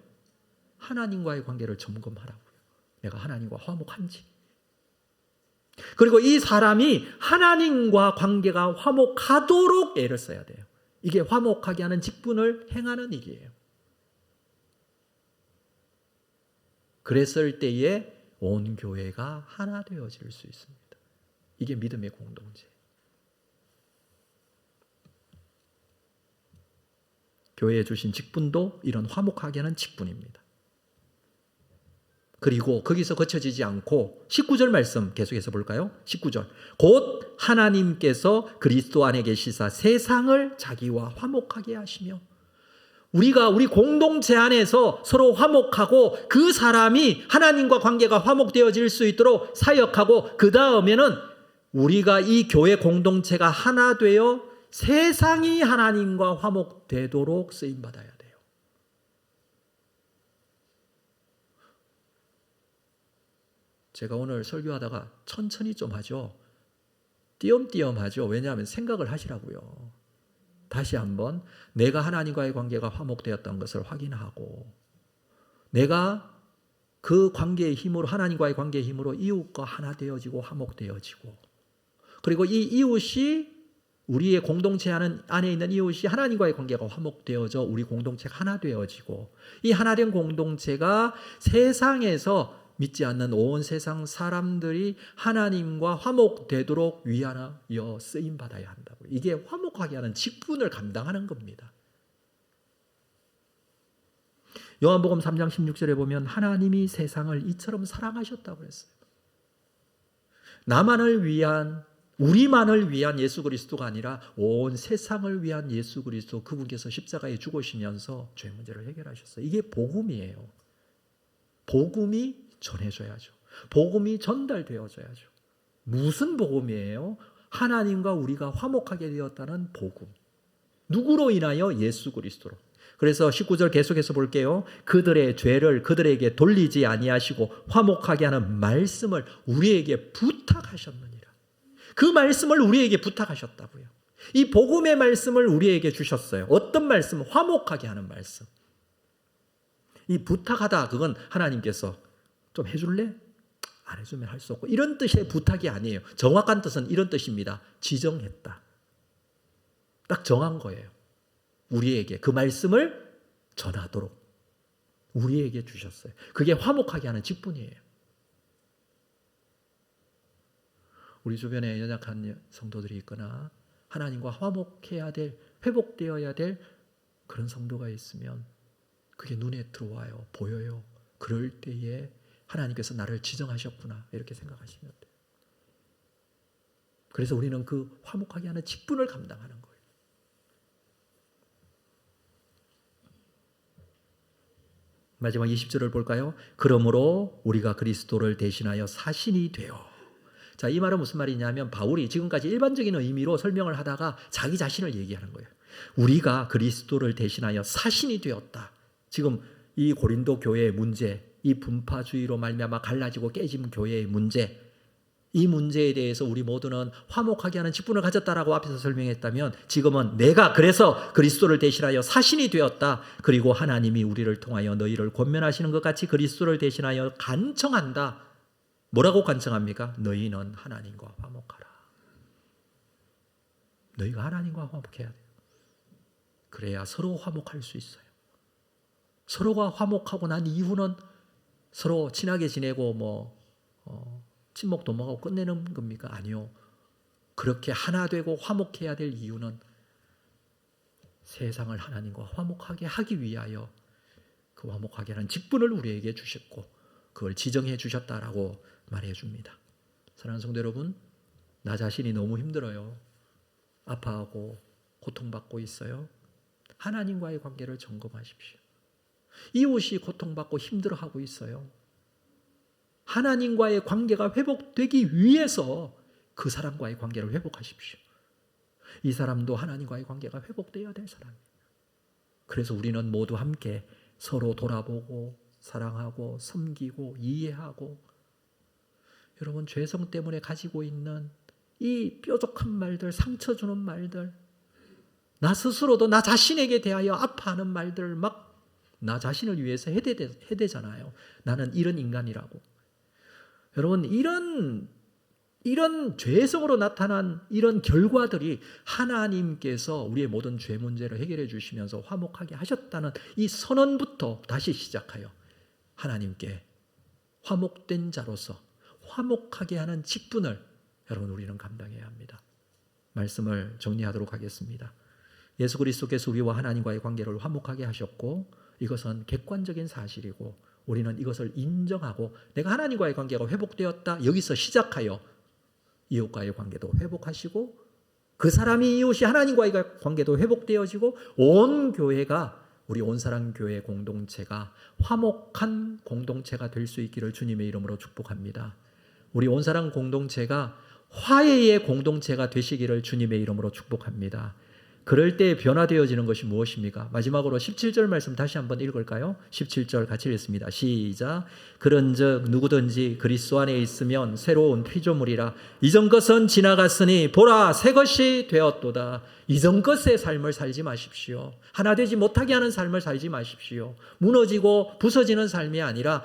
하나님과의 관계를 점검하라고요. 내가 하나님과 화목한지. 그리고 이 사람이 하나님과 관계가 화목하도록 애를 써야 돼요. 이게 화목하게 하는 직분을 행하는 일이에요. 그랬을 때에 온 교회가 하나 되어질 수 있습니다. 이게 믿음의 공동체. 교회에 주신 직분도 이런 화목하게 하는 직분입니다. 그리고 거기서 거쳐지지 않고 19절 말씀 계속해서 볼까요? 19절. 곧 하나님께서 그리스도 안에 계시사 세상을 자기와 화목하게 하시며, 우리가 우리 공동체 안에서 서로 화목하고 그 사람이 하나님과 관계가 화목되어질 수 있도록 사역하고, 그 다음에는 우리가 이 교회 공동체가 하나 되어 세상이 하나님과 화목되도록 쓰임받아야 돼요. 제가 오늘 설교하다가 천천히 좀 하죠. 띄엄띄엄 하죠. 왜냐하면 생각을 하시라고요. 다시 한번 내가 하나님과의 관계가 화목되었던 것을 확인하고 내가 그 관계의 힘으로 하나님과의 관계의 힘으로 이웃과 하나 되어지고 화목되어지고 그리고 이 이웃이 우리의 공동체 안에 있는 이웃이 하나님과의 관계가 화목되어져 우리 공동체가 하나 되어지고 이 하나된 공동체가 세상에서 믿지 않는 온 세상 사람들이 하나님과 화목되도록 위하여 쓰임받아야 한다고. 이게 화목하게 하는 직분을 감당하는 겁니다. 요한복음 3장 16절에 보면 하나님이 세상을 이처럼 사랑하셨다고 했어요. 나만을 위한 우리만을 위한 예수 그리스도가 아니라 온 세상을 위한 예수 그리스도 그분께서 십자가에 죽으시면서 죄 문제를 해결하셨어요. 이게 복음이에요. 복음이 전해져야죠. 복음이 전달되어져야죠. 무슨 복음이에요? 하나님과 우리가 화목하게 되었다는 복음. 누구로 인하여? 예수 그리스도로. 그래서 19절 계속해서 볼게요. 그들의 죄를 그들에게 돌리지 아니하시고 화목하게 하는 말씀을 우리에게 부탁하셨느니라. 그 말씀을 우리에게 부탁하셨다고요. 이 복음의 말씀을 우리에게 주셨어요. 어떤 말씀? 화목하게 하는 말씀. 이 부탁하다 그건 하나님께서 좀 해줄래? 안 해주면 할 수 없고 이런 뜻의 부탁이 아니에요. 정확한 뜻은 이런 뜻입니다. 지정했다. 딱 정한 거예요. 우리에게 그 말씀을 전하도록 우리에게 주셨어요. 그게 화목하게 하는 직분이에요. 우리 주변에 연약한 성도들이 있거나 하나님과 화목해야 될, 회복되어야 될 그런 성도가 있으면 그게 눈에 들어와요. 보여요. 그럴 때에 하나님께서 나를 지정하셨구나 이렇게 생각하시면 돼요. 그래서 우리는 그 화목하게 하는 직분을 감당하는 거예요. 마지막 20절을 볼까요? 그러므로 우리가 그리스도를 대신하여 사신이 되어. 자, 이 말은 무슨 말이냐면 바울이 지금까지 일반적인 의미로 설명을 하다가 자기 자신을 얘기하는 거예요. 우리가 그리스도를 대신하여 사신이 되었다. 지금 이 고린도 교회의 문제, 이 분파주의로 말미암아 갈라지고 깨진 교회의 문제, 이 문제에 대해서 우리 모두는 화목하게 하는 직분을 가졌다라고 앞에서 설명했다면 지금은 내가 그래서 그리스도를 대신하여 사신이 되었다. 그리고 하나님이 우리를 통하여 너희를 권면하시는 것 같이 그리스도를 대신하여 간청한다. 뭐라고 간청합니까? 너희는 하나님과 화목하라. 너희가 하나님과 화목해야 돼요. 그래야 서로 화목할 수 있어요. 서로가 화목하고 난 이후는 서로 친하게 지내고 친목 도모하고 끝내는 겁니까? 아니요. 그렇게 하나 되고 화목해야 될 이유는 세상을 하나님과 화목하게 하기 위하여 그 화목하게 하는 직분을 우리에게 주셨고 그걸 지정해 주셨다라고 말해 줍니다. 사랑하는 성도 여러분, 나 자신이 너무 힘들어요. 아파하고 고통받고 있어요. 하나님과의 관계를 점검하십시오. 이웃이 고통받고 힘들어하고 있어요. 하나님과의 관계가 회복되기 위해서 그 사람과의 관계를 회복하십시오. 이 사람도 하나님과의 관계가 회복되어야 될 사람이에요. 그래서 우리는 모두 함께 서로 돌아보고 사랑하고 섬기고 이해하고 여러분 죄성 때문에 가지고 있는 이 뾰족한 말들, 상처 주는 말들, 나 스스로도 나 자신에게 대하여 아파하는 말들 막 나 자신을 위해서 해대잖아요. 나는 이런 인간이라고. 여러분 이런 죄성으로 나타난 이런 결과들이 하나님께서 우리의 모든 죄 문제를 해결해 주시면서 화목하게 하셨다는 이 선언부터 다시 시작하여 하나님께 화목된 자로서 화목하게 하는 직분을 여러분 우리는 감당해야 합니다. 말씀을 정리하도록 하겠습니다. 예수 그리스도께서 우리와 하나님과의 관계를 화목하게 하셨고 이것은 객관적인 사실이고 우리는 이것을 인정하고 내가 하나님과의 관계가 회복되었다. 여기서 시작하여 이웃과의 관계도 회복하시고 그 사람이 이웃이 하나님과의 관계도 회복되어지고 온 교회가 우리 온사랑교회 공동체가 화목한 공동체가 될 수 있기를 주님의 이름으로 축복합니다. 우리 온사랑 공동체가 화해의 공동체가 되시기를 주님의 이름으로 축복합니다. 그럴 때 변화되어지는 것이 무엇입니까? 마지막으로 17절 말씀 다시 한번 읽을까요? 17절 같이 읽습니다. 시작. 그런즉 누구든지 그리스도 안에 있으면 새로운 피조물이라. 이전 것은 지나갔으니 보라 새 것이 되었도다. 이전 것의 삶을 살지 마십시오. 하나 되지 못하게 하는 삶을 살지 마십시오. 무너지고 부서지는 삶이 아니라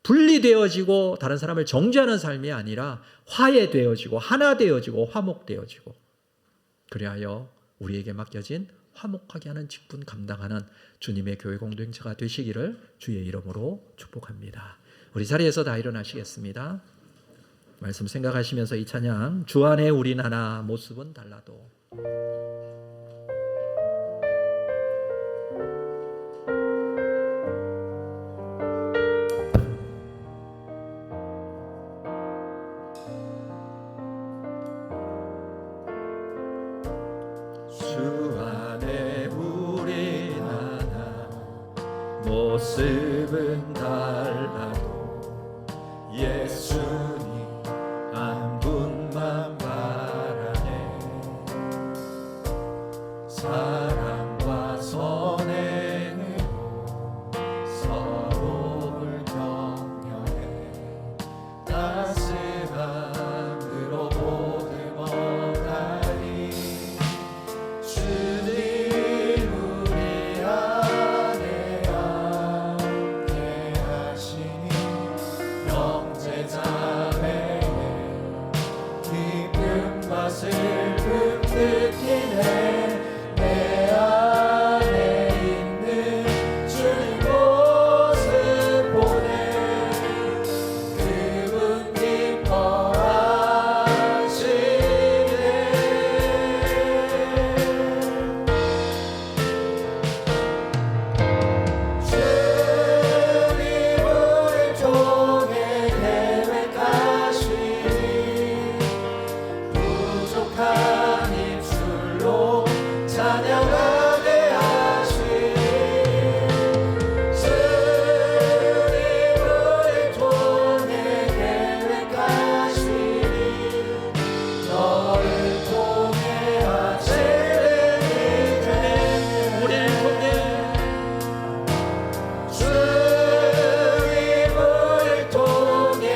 분리되어지고 다른 사람을 정죄하는 삶이 아니라 화해되어지고 하나 되어지고 화목되어지고, 그리하여 우리에게 맡겨진 화목하게 하는 직분 감당하는 주님의 교회 공동체가 되시기를 주의 이름으로 축복합니다. 우리 자리에서 다 일어나시겠습니다. 말씀 생각하시면서 이 찬양 주 안에 우린 하나 모습은 달라도. 주 안에 우린 하나 모습은 달라도 예수님 한 분만 바라네. 사랑과 선행으로 서로를 격려해 따스함으로 보듬어가리. 주님 우리 안에 함께 하시니 형제자매의 기쁨과 슬픔 느끼네. 내 안에 있는 주님 모습 보내. 그분 기뻐하시네. 주님 우리 통해 계획하시니 부족한 입술로 찬양하게 하시니. 주님 우리 통해 계획하시니 너를 통해 하시는 우리를 통해. 주님 우리 통해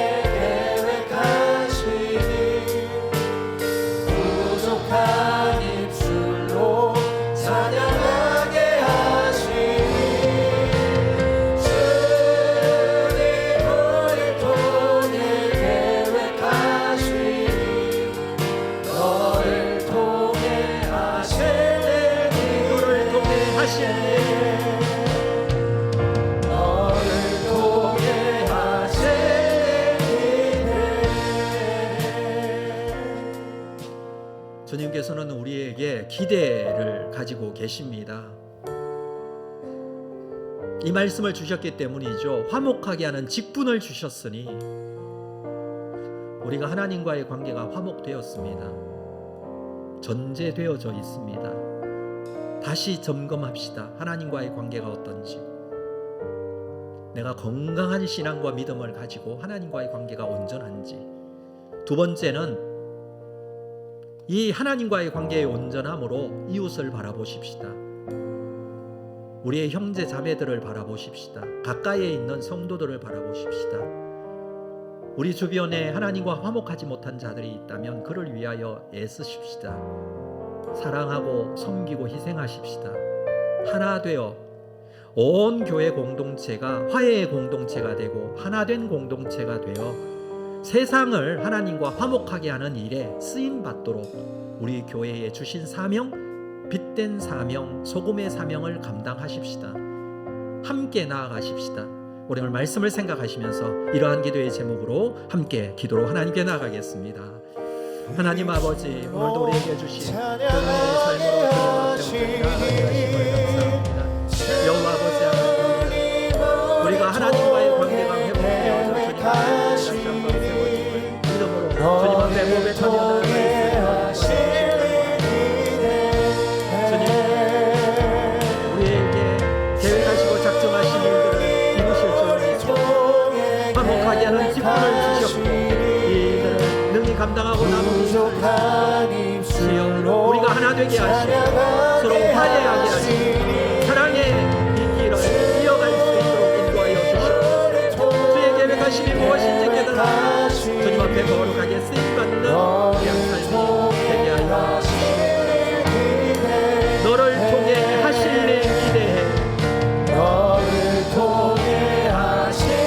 계획하시니 부족한 입술로 찬양하게 하시니. 주님 우리 통해 계획하시니 너를 통해 하시니. 너를 통해 하시니. 너를 통해 하시니. 주님께서는 우리에게 기대를 가지고 계십니다. 이 말씀을 주셨기 때문이죠. 화목하게 하는 직분을 주셨으니 우리가 하나님과의 관계가 화목되었습니다. 전제되어져 있습니다. 다시 점검합시다. 하나님과의 관계가 어떤지. 내가 건강한 신앙과 믿음을 가지고 하나님과의 관계가 온전한지. 두 번째는 이 하나님과의 관계의 온전함으로 이웃을 바라보십시다. 우리의 형제 자매들을 바라보십시다. 가까이에 있는 성도들을 바라보십시다. 우리 주변에 하나님과 화목하지 못한 자들이 있다면 그를 위하여 애쓰십시다. 사랑하고 섬기고 희생하십시다. 하나 되어 온 교회 공동체가 화해의 공동체가 되고 하나된 공동체가 되어 세상을 하나님과 화목하게 하는 일에 쓰임받도록 우리 교회에 주신 사명, 빛된 사명, 소금의 사명을 감당하십시다. 함께 나아가십시다. 우리 오늘 말씀을 생각하시면서 이러한 기도의 제목으로 함께 기도로 하나님께 나아가겠습니다. 하나님 아버지, 오늘도 우리에게 주신 교회의 삶으로 주님 앞에 하나님을 감사합니다. 여호와 아버지 하나님, 우리가 하나님과의 관계가 회복되어져 주님 앞에 다시 한번 세워지고 믿음으로 주님 앞에 고백하며 나아갈 수 있도록 주님, 우리에게 계획하시고 작정하신 일들을 이루실 줄 믿고 화목하게 하는 기쁨을 주셨고 이 일들을 능히 감당하고 나누고 부족한 주여 입술로 우리가 하나 되게 하시고 서로 화해하게 하시고 사랑의 이 길을 이어갈 수 있도록 인도하여 주시옵소서. 주의 계획하심이 무엇인지 깨달아 주님 앞에 거룩하게 쓰임받는 귀한 삶이 되게 하여 주시옵소서. 너를 통해 하실 일 기대해 너를 통해 하실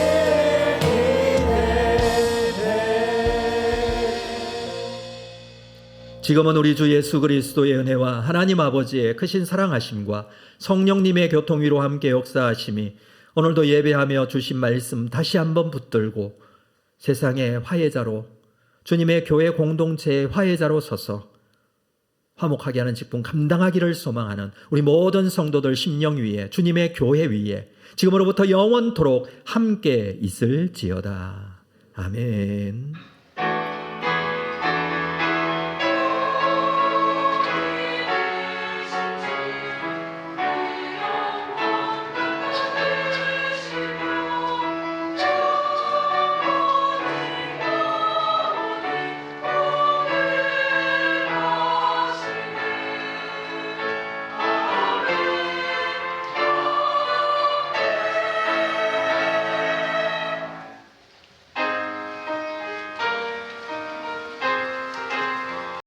지금은 우리 주 예수 그리스도의 은혜와 하나님 아버지의 크신 사랑하심과 성령님의 교통위로 함께 역사하심이 오늘도 예배하며 주신 말씀 다시 한번 붙들고 세상의 화해자로 주님의 교회 공동체의 화해자로 서서 화목하게 하는 직분 감당하기를 소망하는 우리 모든 성도들 심령 위에 주님의 교회 위에 지금으로부터 영원토록 함께 있을지어다. 아멘.